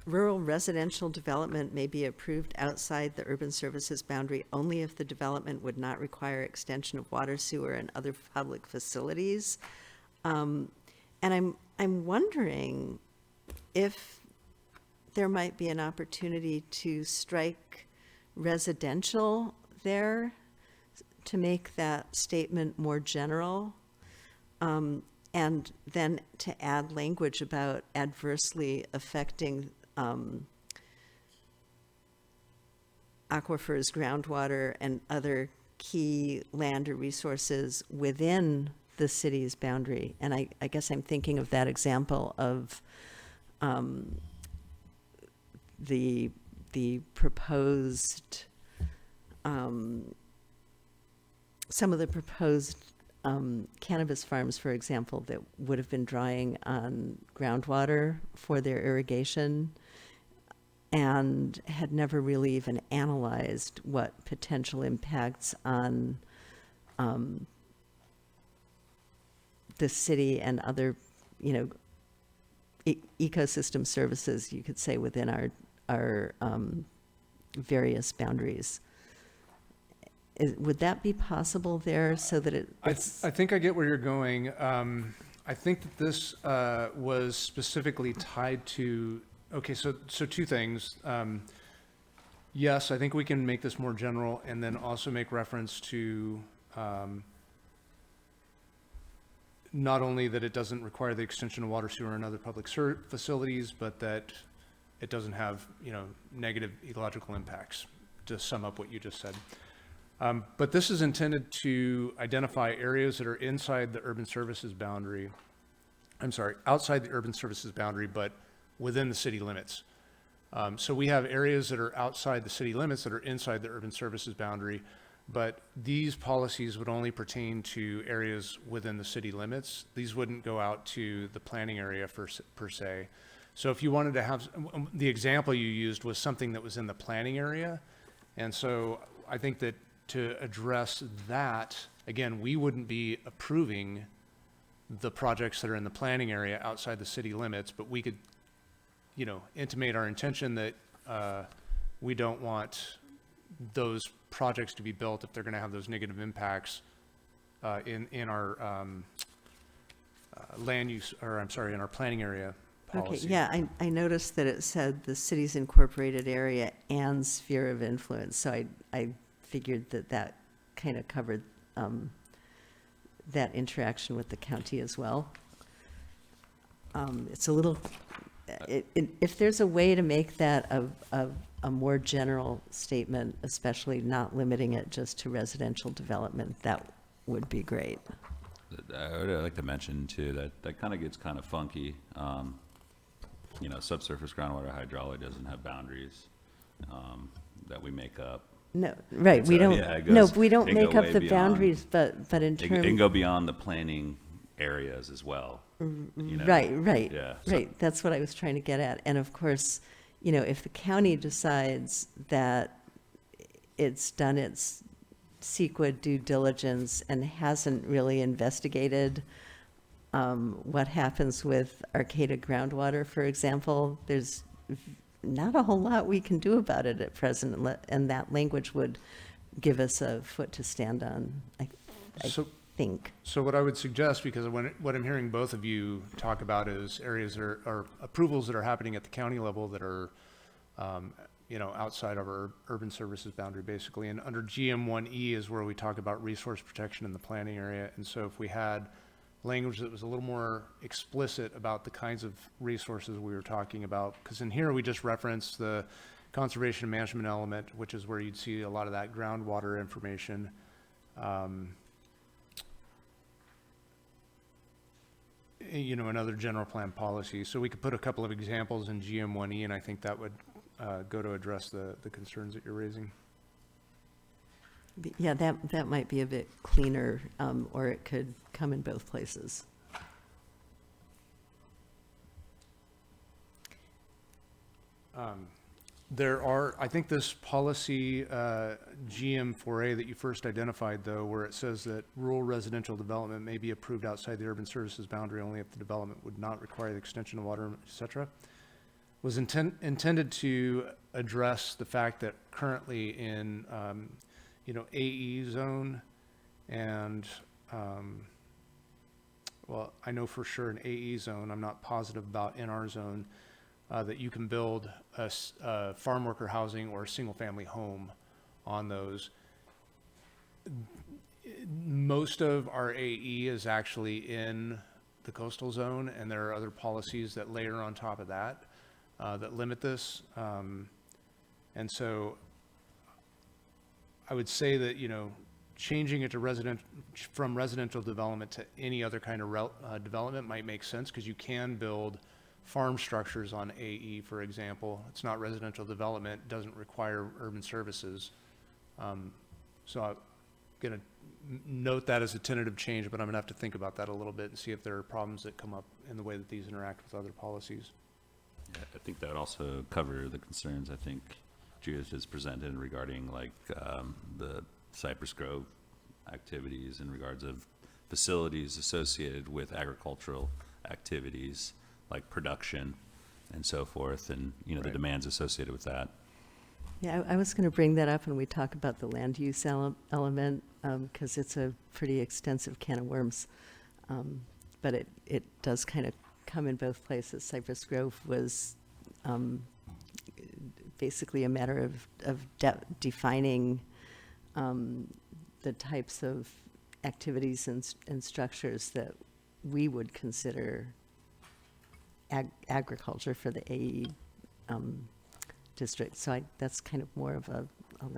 rural residential development may be approved outside the urban services boundary only if the development would not require extension of water, sewer, and other public facilities. And I'm wondering if there might be an opportunity to strike residential there to make that statement more general. And then to add language about adversely affecting aquifers, groundwater, and other key land or resources within the city's boundary. And I guess I'm thinking of that example of the proposed, some of the proposed cannabis farms, for example, that would have been drawing on groundwater for their irrigation and had never really even analyzed what potential impacts on the city and other, ecosystem services, you could say, within our various boundaries. Would that be possible there so that I think I get where you're going. I think that this was specifically tied to, okay, so two things. Yes, I think we can make this more general and then also make reference to not only that it doesn't require the extension of water, sewer, and other public facilities, but that it doesn't have, negative ecological impacts, to sum up what you just said. But this is intended to identify areas that are inside the urban services boundary. Outside the urban services boundary, but within the city limits. So we have areas that are outside the city limits that are inside the urban services boundary, but these policies would only pertain to areas within the city limits. These wouldn't go out to the planning area per se. So if you wanted to have, the example you used was something that was in the planning area. And so I think that to address that, again, we wouldn't be approving the projects that are in the planning area outside the city limits, but we could, intimate our intention that we don't want those projects to be built if they're going to have those negative impacts in our land use, or in our planning area policy. Okay, yeah, I noticed that it said the city's incorporated area and sphere of influence, so I figured that kind of covered that interaction with the county as well. It's a little, if there's a way to make that a more general statement, especially not limiting it just to residential development, that would be great. I would like to mention too that kind of gets kind of funky. Subsurface groundwater hydrology doesn't have boundaries that we make up. No, right, we So, don't, yeah, it no, goes- we don't it can make go up way the beyond- boundaries, but in It can terms. go beyond the planning areas as well. Right, Yeah, so- right. That's what I was trying to get at. And of course, if the county decides that it's done its CEQA due diligence and hasn't really investigated what happens with Arcata groundwater, for example. There's not a whole lot we can do about it at present, and that language would give us a foot to stand on, I think. So what I would suggest, because what I'm hearing both of you talk about is areas that are approvals that are happening at the county level that are, outside of our urban services boundary, basically. And under GM1E is where we talk about resource protection in the planning area. And so if we had language that was a little more explicit about the kinds of resources we were talking about, because in here we just referenced the conservation and management element, which is where you'd see a lot of that groundwater information. Another general plan policy. So we could put a couple of examples in GM1E, and I think that would go to address the concerns that you're raising. Yeah, that might be a bit cleaner, or it could come in both places. I think this policy, GM4A that you first identified, though, where it says that rural residential development may be approved outside the urban services boundary only if the development would not require the extension of water, et cetera, was intended to address the fact that currently in, AE zone and, I know for sure in AE zone, I'm not positive about NR zone, that you can build a farm worker housing or a single family home on those. Most of our AE is actually in the coastal zone, and there are other policies that layer on top of that that limit this. And so I would say that, changing it to from residential development to any other kind of development might make sense, because you can build farm structures on AE, for example. It's not residential development, doesn't require urban services. So I'm going to note that as a tentative change, but I'm going to have to think about that a little bit and see if there are problems that come up in the way that these interact with other policies. Yeah, I think that would also cover the concerns I think Judith has presented regarding the Cypress Grove activities in regards of facilities associated with agricultural activities like production and so forth, and the demands associated with that. Yeah, I was going to bring that up when we talk about the land use element, because it's a pretty extensive can of worms. But it does kind of come in both places. Cypress Grove was basically a matter of defining the types of activities and structures that we would consider agriculture for the AE district. So that's kind of more of a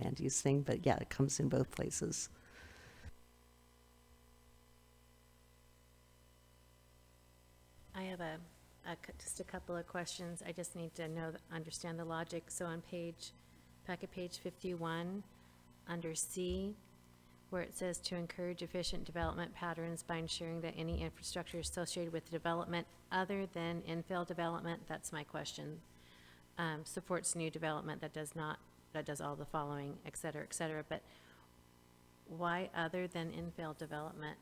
land use thing, but yeah, it comes in both places. I have just a couple of questions. I just need to understand the logic. So on packet page 51, under C, where it says to encourage efficient development patterns by ensuring that any infrastructure associated with development other than infill development, that's my question, supports new development that does all the following, et cetera, but why other than infill development?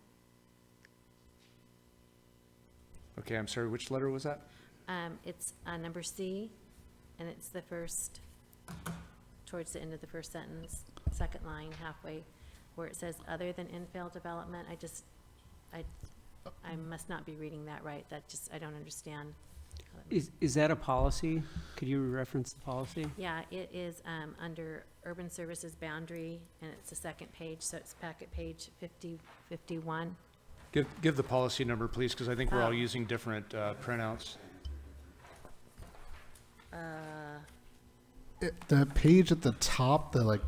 Okay, I'm sorry, which letter was that? It's number C, and it's the first, towards the end of the first sentence, second line, halfway, where it says other than infill development. I must not be reading that right. I don't understand. Is that a policy? Could you reference the policy? Yeah, it is under urban services boundary, and it's the second page, so it's packet page 51. Give the policy number, please, because I think we're all using different printouts. The page at the top, the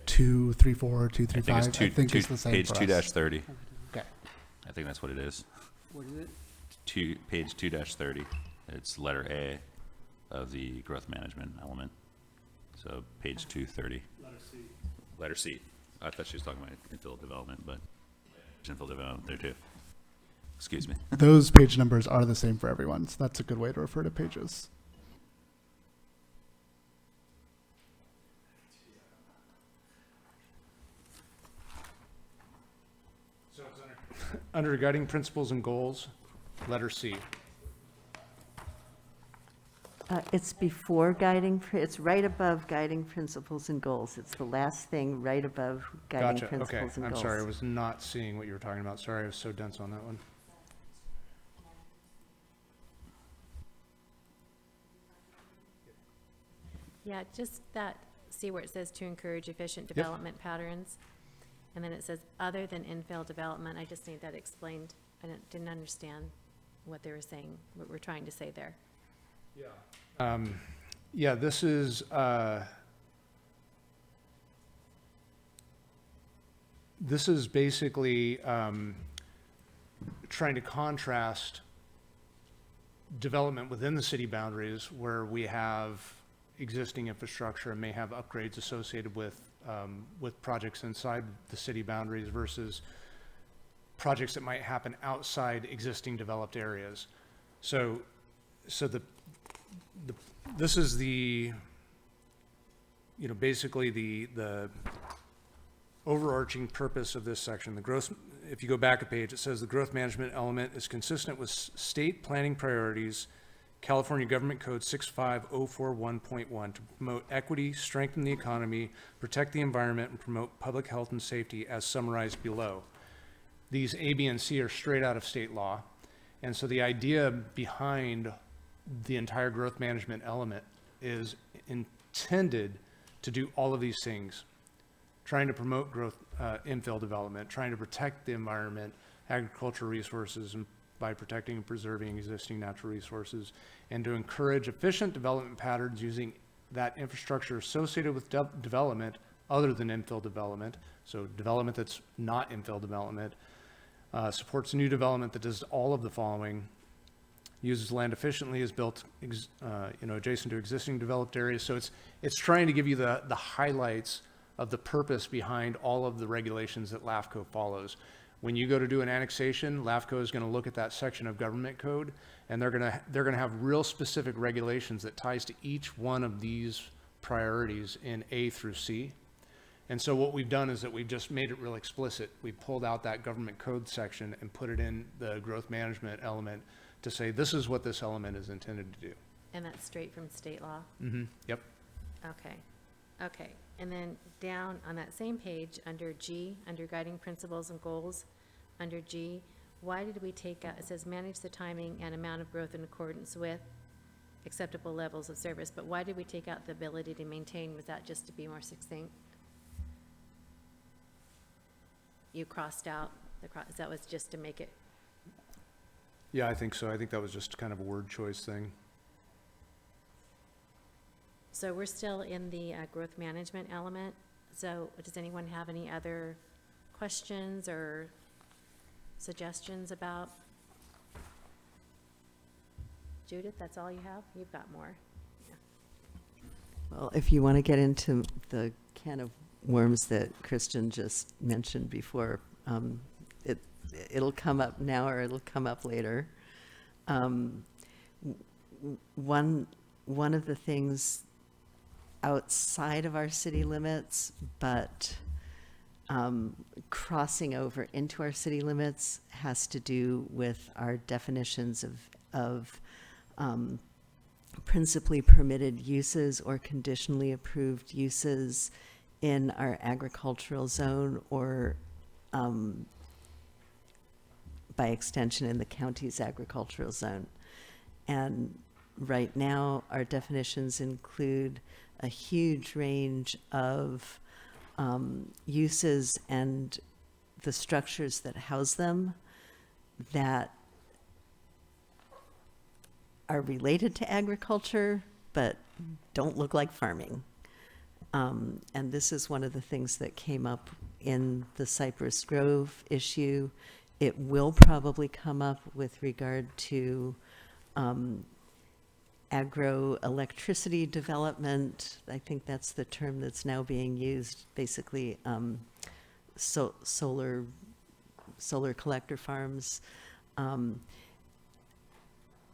234, 235, I think is the same Page for us. 2-30. Okay. I think that's what it is. What is it? Page 2-30. It's letter A of the growth management element. So page 230. Letter C. I thought she was talking about infill development, but infill development there too. Excuse me. Those page numbers are the same for everyone, so that's a good way to refer to pages. under guiding principles and goals, letter C. It's before guiding, it's right above guiding principles and goals. It's the last thing right above guiding Gotcha, okay. principles and I'm goals. sorry, I was not seeing what you were talking about. Sorry, I was so dense on that one. Yeah, just that, see where it says to encourage efficient development patterns? And then it says, other than infill development, I just need that explained. I didn't understand what they were saying, what we're trying to say there. Yeah, this is basically trying to contrast development within the city boundaries where we have existing infrastructure and may have upgrades associated with projects inside the city boundaries versus projects that might happen outside existing developed areas. So this is basically the overarching purpose of this section. The growth, if you go back a page, it says the growth management element is consistent with state planning priorities, California Government Code 65041.1, to promote equity, strengthen the economy, protect the environment, and promote public health and safety as summarized below. These A, B, and C are straight out of state law. And so the idea behind the entire growth management element is intended to do all of these things, trying to promote growth, infill development, trying to protect the environment, agricultural resources, and by protecting and preserving existing natural resources, and to encourage efficient development patterns using that infrastructure associated with development other than infill development. So development that's not infill development, supports new development that does all of the following: uses land efficiently, is built adjacent to existing developed areas. So it's trying to give you the highlights of the purpose behind all of the regulations that LAFCO follows. When you go to do an annexation, LAFCO is going to look at that section of government code, and they're going to have real specific regulations that ties to each one of these priorities in A through C. And so what we've done is that we've just made it real explicit. We pulled out that government code section and put it in the growth management element to say this is what this element is intended to do. And that's straight from state law? Mm-hmm. Yep. Okay. And then down on that same page, under G, under guiding principles and goals, under G, why did we take out, it says manage the timing and amount of growth in accordance with acceptable levels of service, but why did we take out the ability to maintain? Was that just to be more succinct? You crossed out, that was just to make it, Yeah, I think so. I think that was just kind of a word choice thing. so we're still in the growth management element. So does anyone have any other questions or suggestions about? Judith, that's all you have? You've got more. Well, if you want to get into the can of worms that Kristen just mentioned before, it'll come up now or it'll come up later. One of the things outside of our city limits, but crossing over into our city limits, has to do with our definitions of principally permitted uses or conditionally approved uses in our agricultural zone, or by extension in the county's agricultural zone. And right now, our definitions include a huge range of uses and the structures that house them that are related to agriculture but don't look like farming. And this is one of the things that came up in the Cypress Grove issue. It will probably come up with regard to agro-electricity development. I think that's the term that's now being used, basically solar collector farms.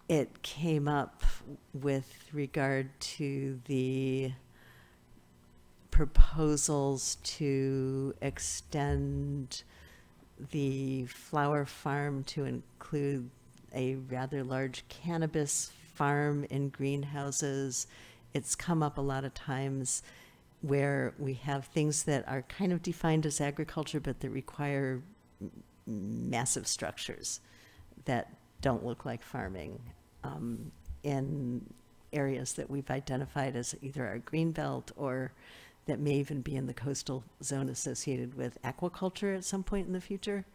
It came up with regard to the proposals to extend the flower farm to include a rather large cannabis farm in greenhouses. It's come up a lot of times where we have things that are kind of defined as agriculture, but that require massive structures that don't look like farming in areas that we've identified as either our green belt or that may even be in the coastal zone associated with aquaculture at some point in the future.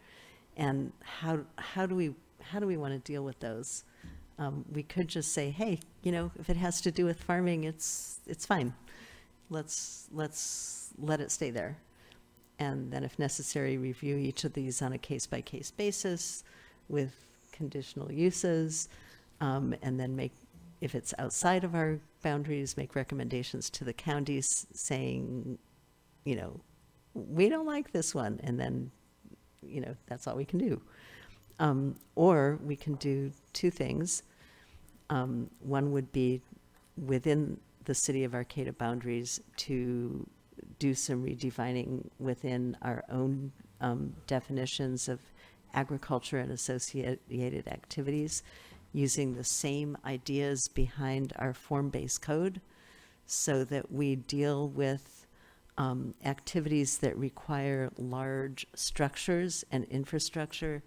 And how do we want to deal with those? We could just say, hey, if it has to do with farming, it's fine. Let's let it stay there. And then if necessary, review each of these on a case-by-case basis with conditional uses, and then if it's outside of our boundaries, make recommendations to the counties saying, we don't like this one, and then, that's all we can do. Or we can do two things. One would be within the city of Arcata boundaries to do some redefining within our own definitions of agriculture and associated activities, using the same ideas behind our form-based code so that we deal with activities that require large structures and infrastructure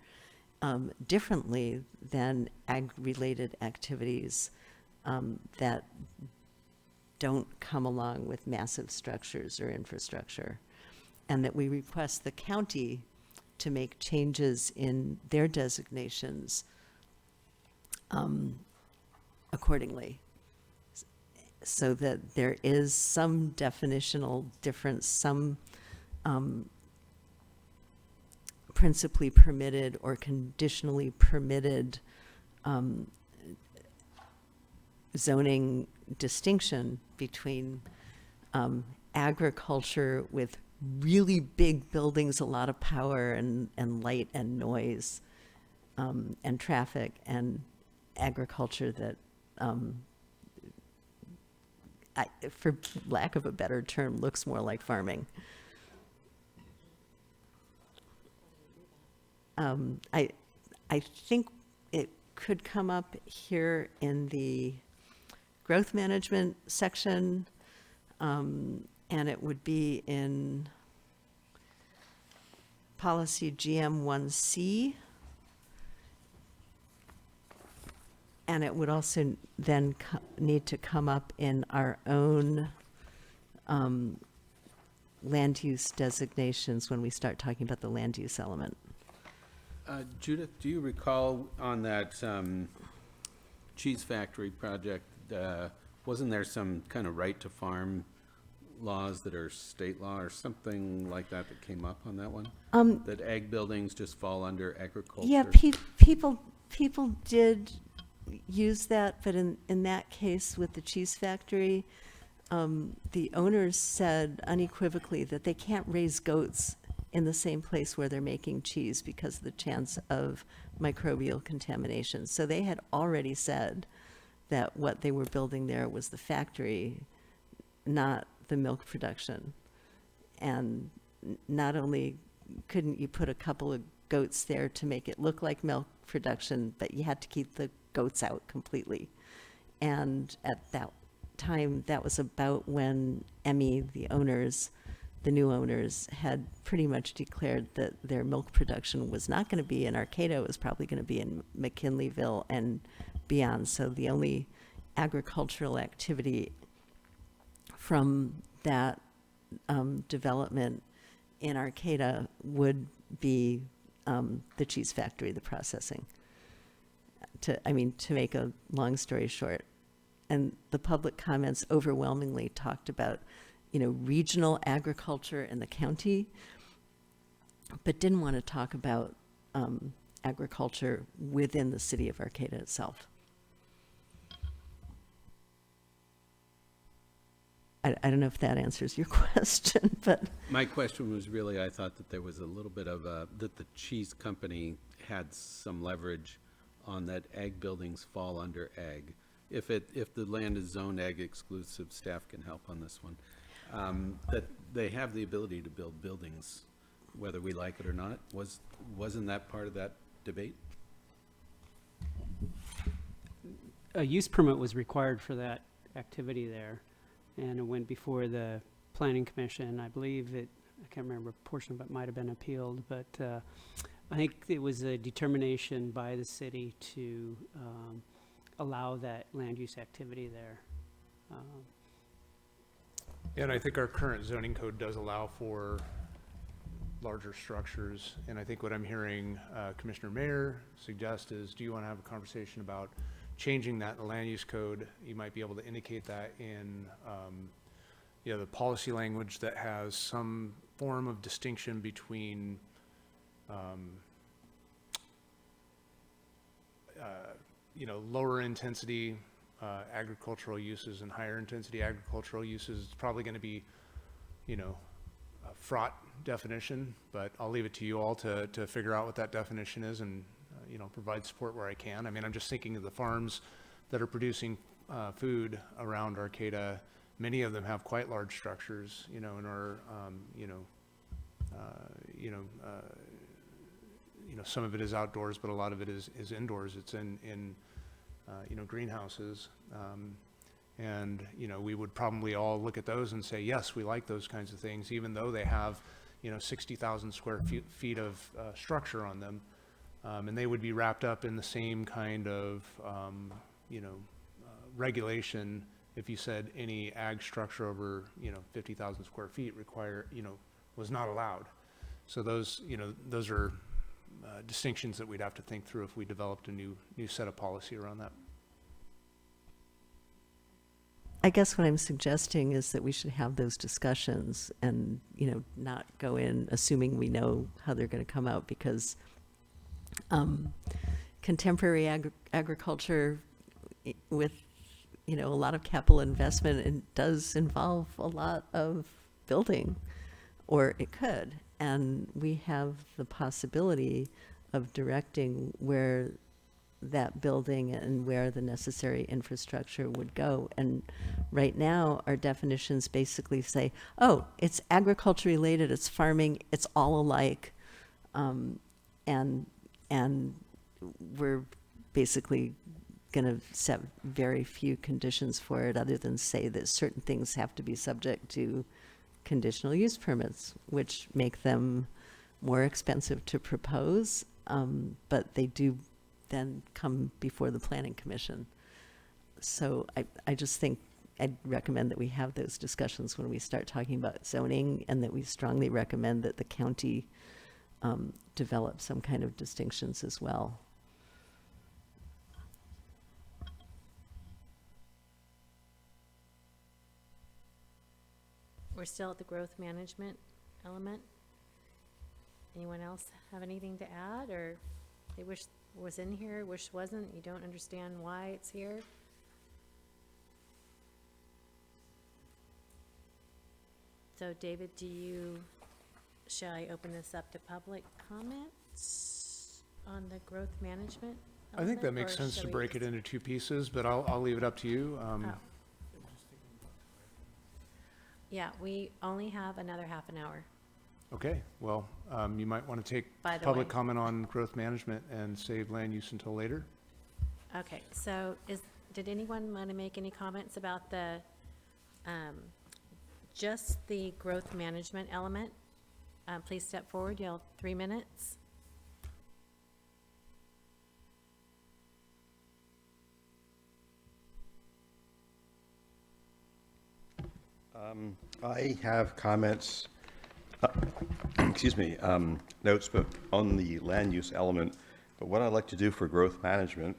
differently than ag-related activities that don't come along with massive structures or infrastructure, and that we request the county to make changes in their designations accordingly, so that there is some definitional difference, some principally permitted or conditionally permitted zoning distinction between agriculture with really big buildings, a lot of power and light and noise and traffic, and agriculture that, for lack of a better term, looks more like farming. I think it could come up here in the growth management section, and it would be in policy GM1C. And it would also then need to come up in our own land use designations when we start talking about the land use element. Judith, do you recall on that cheese factory project, wasn't there some kind of right to farm laws that are state law or something like that that came up on that one? That ag buildings just fall under agriculture? Yeah, people did use that, but in that case with the cheese factory, the owners said unequivocally that they can't raise goats in the same place where they're making cheese because of the chance of microbial contamination. So they had already said that what they were building there was the factory, not the milk production. And not only couldn't you put a couple of goats there to make it look like milk production, but you had to keep the goats out completely. And at that time, that was about when Emmy, the new owners, had pretty much declared that their milk production was not going to be in Arcata, it was probably going to be in McKinleyville and beyond. So the only agricultural activity from that development in Arcata would be the cheese factory, the processing. To make a long story short. And the public comments overwhelmingly talked about, regional agriculture in the county, but didn't want to talk about agriculture within the city of Arcata itself. I don't know if that answers your question, but. My question was really, I thought that there was a little bit of that the cheese company had some leverage on that ag buildings fall under ag. If the land is zone ag exclusive, staff can help on this one. That they have the ability to build buildings whether we like it or not. Wasn't that part of that debate? A use permit was required for that activity there, and it went before the planning commission. I believe it, I can't remember, a portion of it might have been appealed, but I think it was a determination by the city to allow that land use activity there. And I think our current zoning code does allow for larger structures. And I think what I'm hearing Commissioner Mayer suggest is, do you want to have a conversation about changing that in the land use code? You might be able to indicate that in the policy language that has some form of distinction between lower intensity agricultural uses and higher intensity agricultural uses. It's probably going to be, a fraught definition, but I'll leave it to you all to figure out what that definition is and, provide support where I can. I mean, I'm just thinking of the farms that are producing food around Arcata. Many of them have quite large structures, and are, some of it is outdoors, but a lot of it is indoors. It's in greenhouses. And we would probably all look at those and say, yes, we like those kinds of things, even though they have, 60,000 square feet of structure on them. And they would be wrapped up in the same kind of, regulation if you said any ag structure over, 50,000 square feet was not allowed. So those are distinctions that we'd have to think through if we developed a new set of policy around that. I guess what I'm suggesting is that we should have those discussions and, not go in assuming we know how they're going to come out, because contemporary agriculture with, a lot of capital investment, and does involve a lot of building, or it could. And we have the possibility of directing where that building and where the necessary infrastructure would go. And right now, our definitions basically say, oh, it's agriculture related, it's farming, it's all alike. And we're basically going to set very few conditions for it, other than say that certain things have to be subject to conditional use permits, which make them more expensive to propose, but they do then come before the planning commission. So I just think I'd recommend that we have those discussions when we start talking about zoning, and that we strongly recommend that the county develop some kind of distinctions as well. We're still at the growth management element. Anyone else have anything to add, or they wish was in here, wish wasn't, you don't understand why it's here? So David, shall I open this up to public comments on the growth management I think that element, makes or sense shall to we break it just- into two pieces, but I'll leave it up to you. Oh. Yeah, we only have another half an hour. Okay, well, you might want to take By the public way. comment on growth management and save land use until later. Okay, so did anyone want to make any comments about the, just the growth management element? Please step forward, you'll have 3 minutes. I have comments, notes on the land use element, but what I'd like to do for growth management,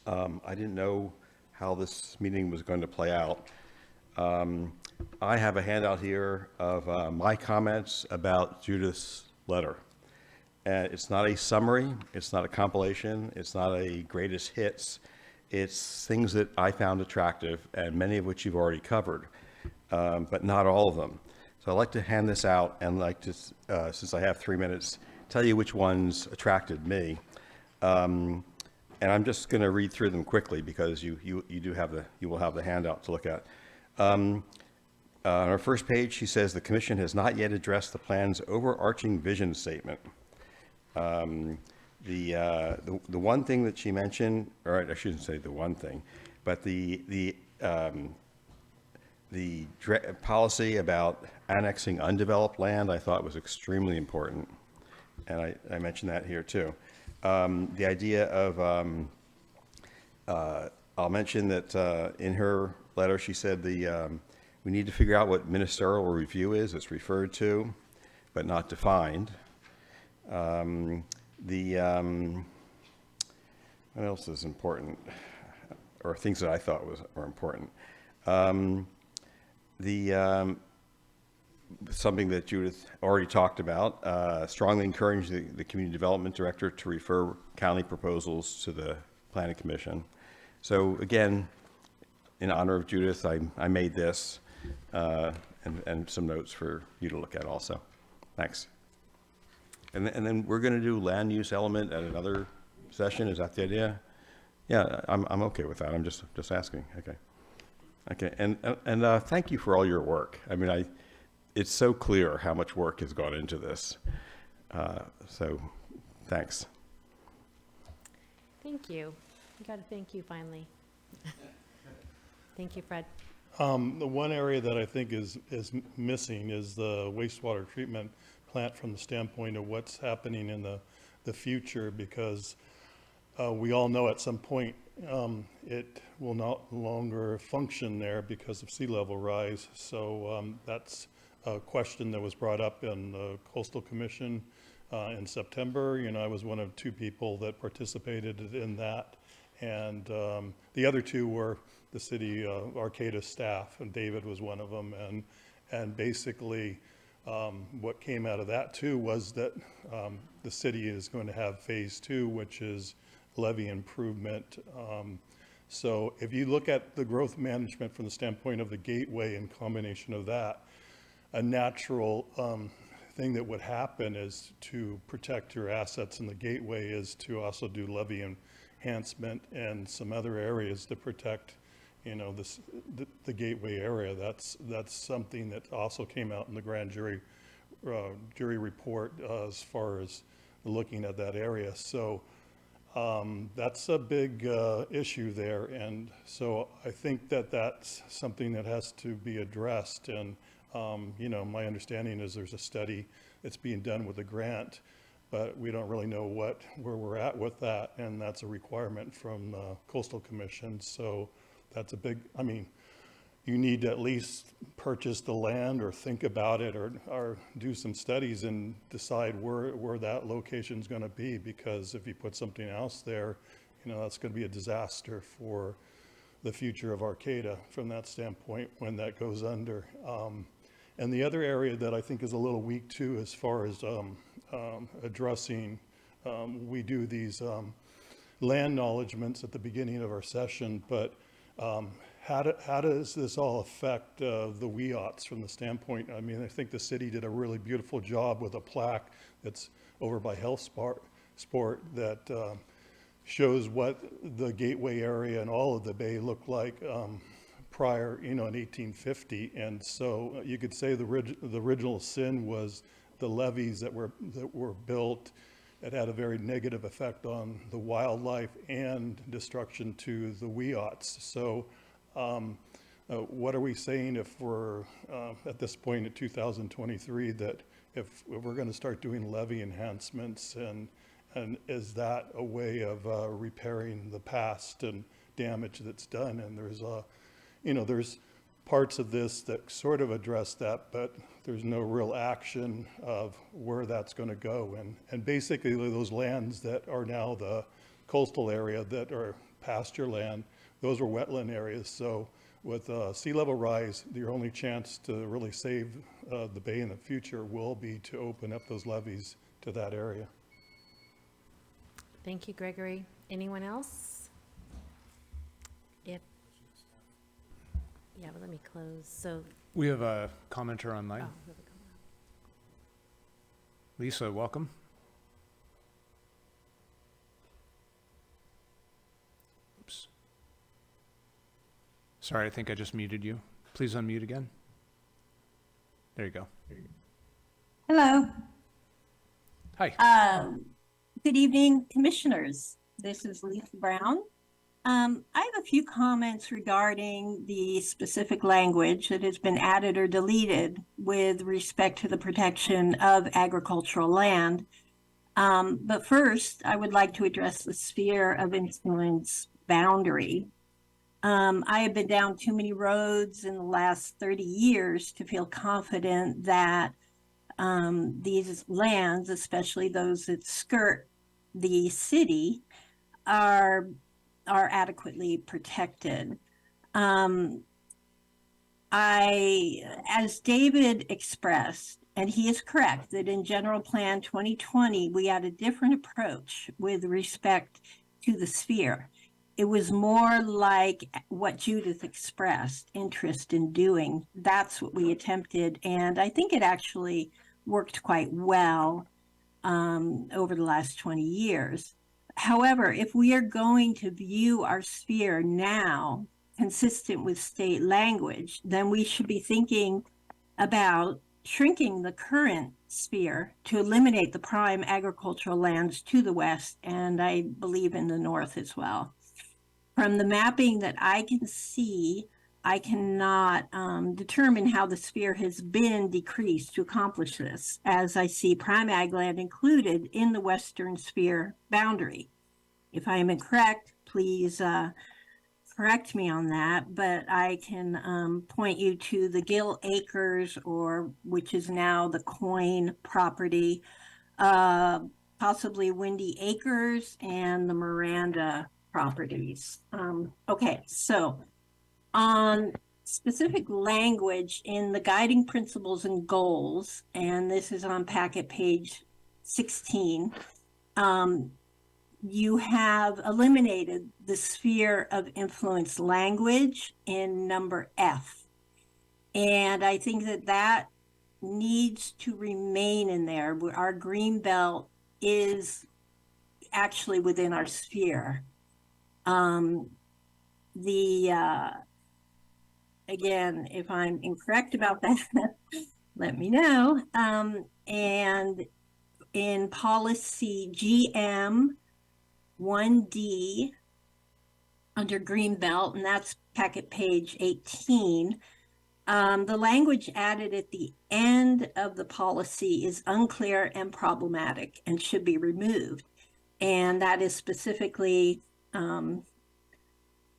I didn't know how this meeting was going to play out. I have a handout here of my comments about Judith's letter. And it's not a summary, it's not a compilation, it's not a greatest hits. It's things that I found attractive, and many of which you've already covered, but not all of them. So I'd like to hand this out and like to, since I have 3 minutes, tell you which ones attracted me. And I'm just going to read through them quickly because you will have the handout to look at. On our first page, she says the commission has not yet addressed the plan's overarching vision statement. The one thing that she mentioned, or I shouldn't say the one thing, but the policy about annexing undeveloped land, I thought was extremely important, and I mentioned that here too. The idea of I'll mention that in her letter she said we need to figure out what ministerial review is. It's referred to, but not defined. What else is important, or things that I thought were important? Something that Judith already talked about, strongly encourage the community development director to refer county proposals to the planning commission. So again, in honor of Judith, I made this and some notes for you to look at also. Thanks. And then we're going to do land use element at another session. Is that the idea? Yeah, I'm okay with that. I'm just asking. Okay. And thank you for all your work. I mean, it's so clear how much work has gone into this. So thanks. Thank you. You got to thank you finally. Thank you, Fred. The one area that I think is missing is the wastewater treatment plant from the standpoint of what's happening in the future, because we all know at some point it will no longer function there because of sea level rise. So that's a question that was brought up in the Coastal Commission in September. You know, I was one of 2 people that participated in that. And the other 2 were the city Arcata staff, and David was one of them. And basically what came out of that too was that the city is going to have phase 2, which is levee improvement. So if you look at the growth management from the standpoint of the gateway and combination of that, a natural thing that would happen is to protect your assets in the gateway is to also do levee enhancement and some other areas to protect, you know, the gateway area. That's something that also came out in the grand jury report as far as looking at that area. So that's a big issue there, and so I think that that's something that has to be addressed. And you know, my understanding is there's a study that's being done with a grant, but we don't really know where we're at with that, and that's a requirement from the Coastal Commission. So that's a big, I mean, you need to at least purchase the land or think about it or do some studies and decide where that location is going to be, because if you put something else there, you know, that's going to be a disaster for the future of Arcata from that standpoint when that goes under. And the other area that I think is a little weak too, as far as addressing, we do these land acknowledgements at the beginning of our session, but how does this all affect the WEOTs from the standpoint? I mean, I think the city did a really beautiful job with a plaque that's over by Health Sport that shows what the gateway area and all of the bay looked like prior, you know, in 1850. And so you could say the original sin was the levees that were built. It had a very negative effect on the wildlife and destruction to the WEOTs. So what are we saying if we're at this point in 2023 that if we're going to start doing levee enhancements, and is that a way of repairing the past and damage that's done? And there's you know, there's parts of this that sort of address that, but there's no real action of where that's going to go. And basically those lands that are now the coastal area that are pasture land, those are wetland areas. So with sea level rise, your only chance to really save the bay in the future will be to open up those levees to that area. Thank you, Gregory. Anyone else? Yeah, but let me close. So, We have a commenter online. oh, here we go. Lisa, welcome. Oops. Sorry, I think I just muted you. Please unmute again. There you go. Hello. Hi. Good evening, commissioners. This is Lisa Brown. I have a few comments regarding the specific language that has been added or deleted with respect to the protection of agricultural land. But first, I would like to address the sphere of influence boundary. I have been down too many roads in the last 30 years to feel confident that these lands, especially those that skirt the city, are adequately protected. As David expressed, and he is correct, that in General Plan 2020, we had a different approach with respect to the sphere. It was more like what Judith expressed, interest in doing. That's what we attempted, and I think it actually worked quite well over the last 20 years. However, if we are going to view our sphere now consistent with state language, then we should be thinking about shrinking the current sphere to eliminate the prime agricultural lands to the west, and I believe in the north as well. From the mapping that I can see, I cannot determine how the sphere has been decreased to accomplish this, as I see prime ag land included in the western sphere boundary. If I am incorrect, please correct me on that, but I can point you to the Gill Acres, which is now the Coyne property, possibly Windy Acres, and the Miranda properties. Okay, so on specific language in the guiding principles and goals, and this is on packet page 16, you have eliminated the sphere of influence language in number F. And I think that that needs to remain in there. Our green belt is actually within our sphere. Again, if I'm incorrect about that, let me know. And in policy GM 1D under Greenbelt, and that's packet page 18, the language added at the end of the policy is unclear and problematic and should be removed. And that is specifically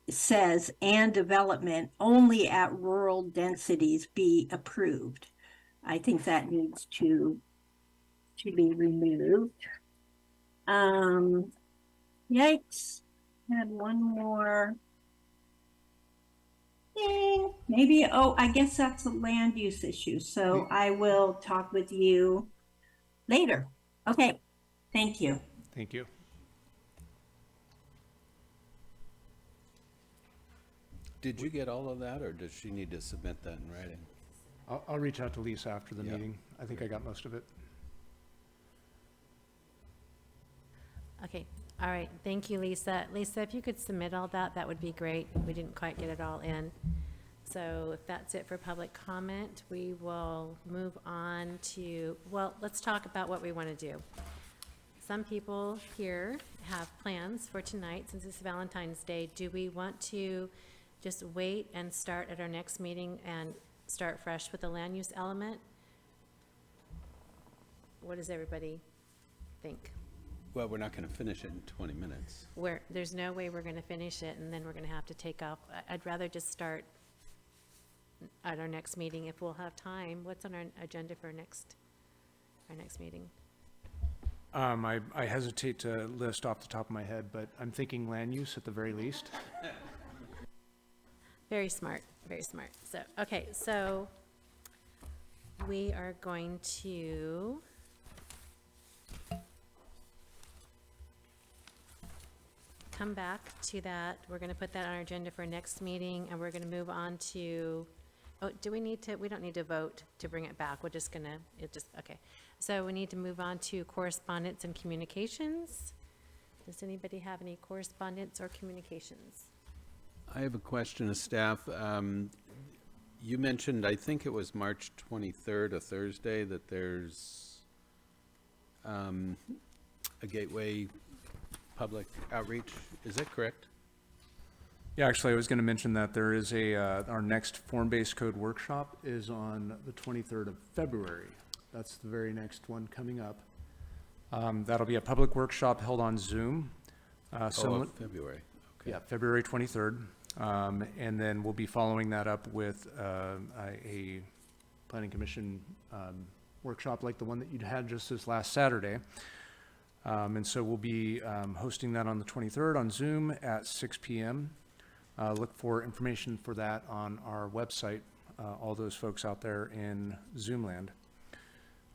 says, and development only at rural densities be approved. I think that needs to be removed. Yikes, had one more thing. Maybe, I guess that's a land use issue. So I will talk with you later. Okay, thank you. Thank you. Did you get all of that, or does she need to submit that in writing? I'll reach out to Lisa after the meeting. I think I got most of it. Okay, all right, thank you, Lisa. Lisa, if you could submit all that, that would be great. We didn't quite get it all in. So if that's it for public comment, we will move on to, well, let's talk about what we want to do. Some people here have plans for tonight, since it's Valentine's Day. Do we want to just wait and start at our next meeting and start fresh with the land use element? What does everybody think? Well, we're not going to finish it in 20 minutes. There's no way we're going to finish it, and then we're going to have to take off. I'd rather just start at our next meeting if we'll have time. What's on our agenda for our next meeting? I hesitate to list off the top of my head, but I'm thinking land use at the very least. Very smart, very smart. So, okay, so we are going to come back to that. We're going to put that on our agenda for our next meeting, and we're going to move on to, do we need to, we don't need to vote to bring it back. We're just going to, okay. So we need to move on to correspondence and communications. Does anybody have any correspondence or communications? I have a question of staff. You mentioned, I think it was March 23rd, a Thursday, that there's a Gateway public outreach. Is that correct? Yeah, actually, I was going to mention that there is our next form-based code workshop is on the 23rd of February. That's the very next one coming up. That'll be a public workshop held on Zoom. Of February. Okay. Yeah, February 23rd. And then we'll be following that up with a planning commission workshop like the one that you'd had just this last Saturday. And so we'll be hosting that on the 23rd on Zoom at 6 p.m. Look for information for that on our website, all those folks out there in Zoomland.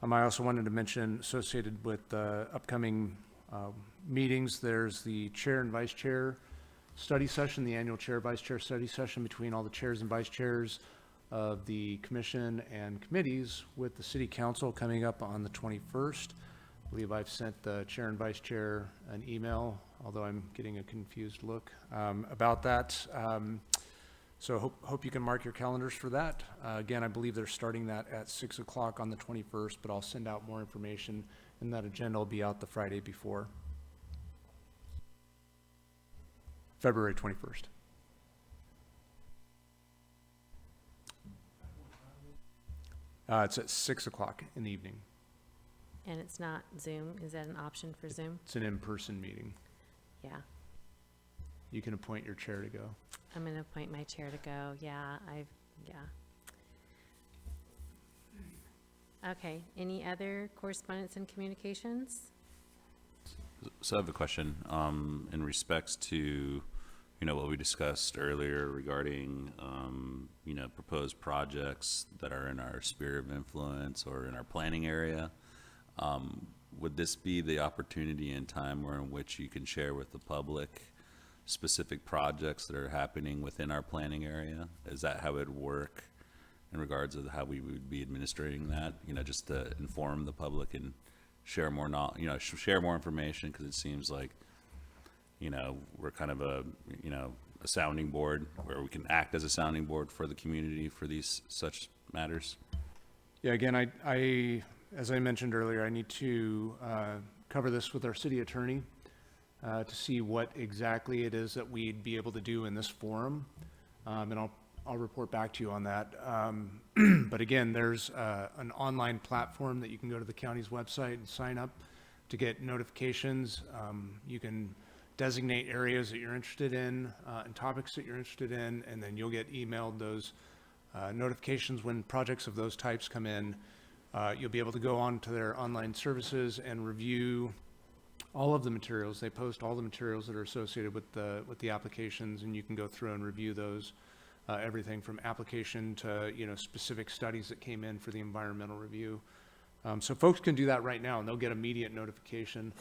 I also wanted to mention, associated with the upcoming meetings, there's the chair and vice chair study session, the annual chair vice chair study session between all the chairs and vice chairs of the commission and committees with the city council coming up on the 21st. I believe I've sent the chair and vice chair an email, although I'm getting a confused look about that. So hope you can mark your calendars for that. Again, I believe they're starting that at 6 o'clock on the 21st, but I'll send out more information, and that agenda will be out the Friday before. February 21st. It's at 6 o'clock in the evening. And it's not Zoom? Is that an option for Zoom? It's an in-person meeting. Yeah. You can appoint your chair to go. I'm going to appoint my chair to go. Yeah, Okay, any other correspondence and communications? So I have a question, in respects to, what we discussed earlier regarding, proposed projects that are in our sphere of influence or in our planning area. Would this be the opportunity and time where in which you can share with the public specific projects that are happening within our planning area? Is that how it would work in regards of how we would be administrating that? Just to inform the public and share more share more information, because it seems like, we're kind of a sounding board where we can act as a sounding board for the community for these such matters. Yeah, again, as I mentioned earlier, I need to cover this with our city attorney to see what exactly it is that we'd be able to do in this forum, and I'll report back to you on that. But again, there's an online platform that you can go to the county's website and sign up to get notifications. You can designate areas that you're interested in and topics that you're interested in, and then you'll get emailed those notifications when projects of those types come in. You'll be able to go on to their online services and review all of the materials. They post all the materials that are associated with the applications, and you can go through and review those. Everything from application to specific studies that came in for the environmental review. So folks can do that right now, and they'll get immediate notification.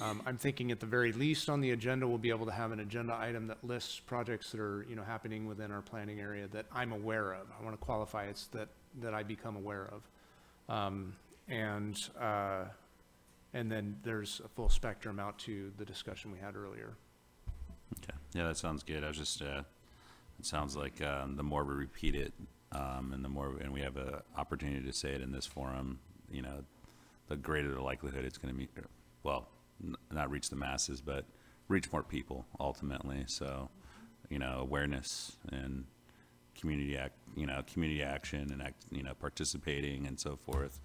I'm thinking at the very least on the agenda, we'll be able to have an agenda item that lists projects that are happening within our planning area that I'm aware of. I want to qualify it's that I become aware of. And then there's a full spectrum out to the discussion we had earlier. Okay, yeah, that sounds good. I was just, it sounds like the more we repeat it, and we have an opportunity to say it in this forum, the greater the likelihood it's going to be, not reach the masses, but reach more people ultimately. So, awareness and community action and participating and so forth.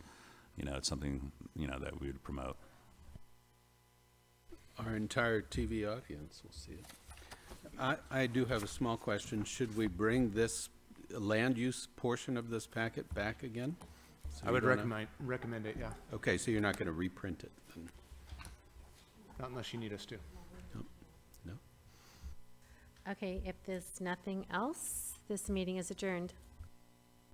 It's something that we would promote. Our entire TV audience will see it. I do have a small question. Should we bring this land use portion of this packet back again? So I would recommend it, yeah. Okay, so you're not going to reprint it then? Not unless you need us to. No. Okay, if there's nothing else, this meeting is adjourned.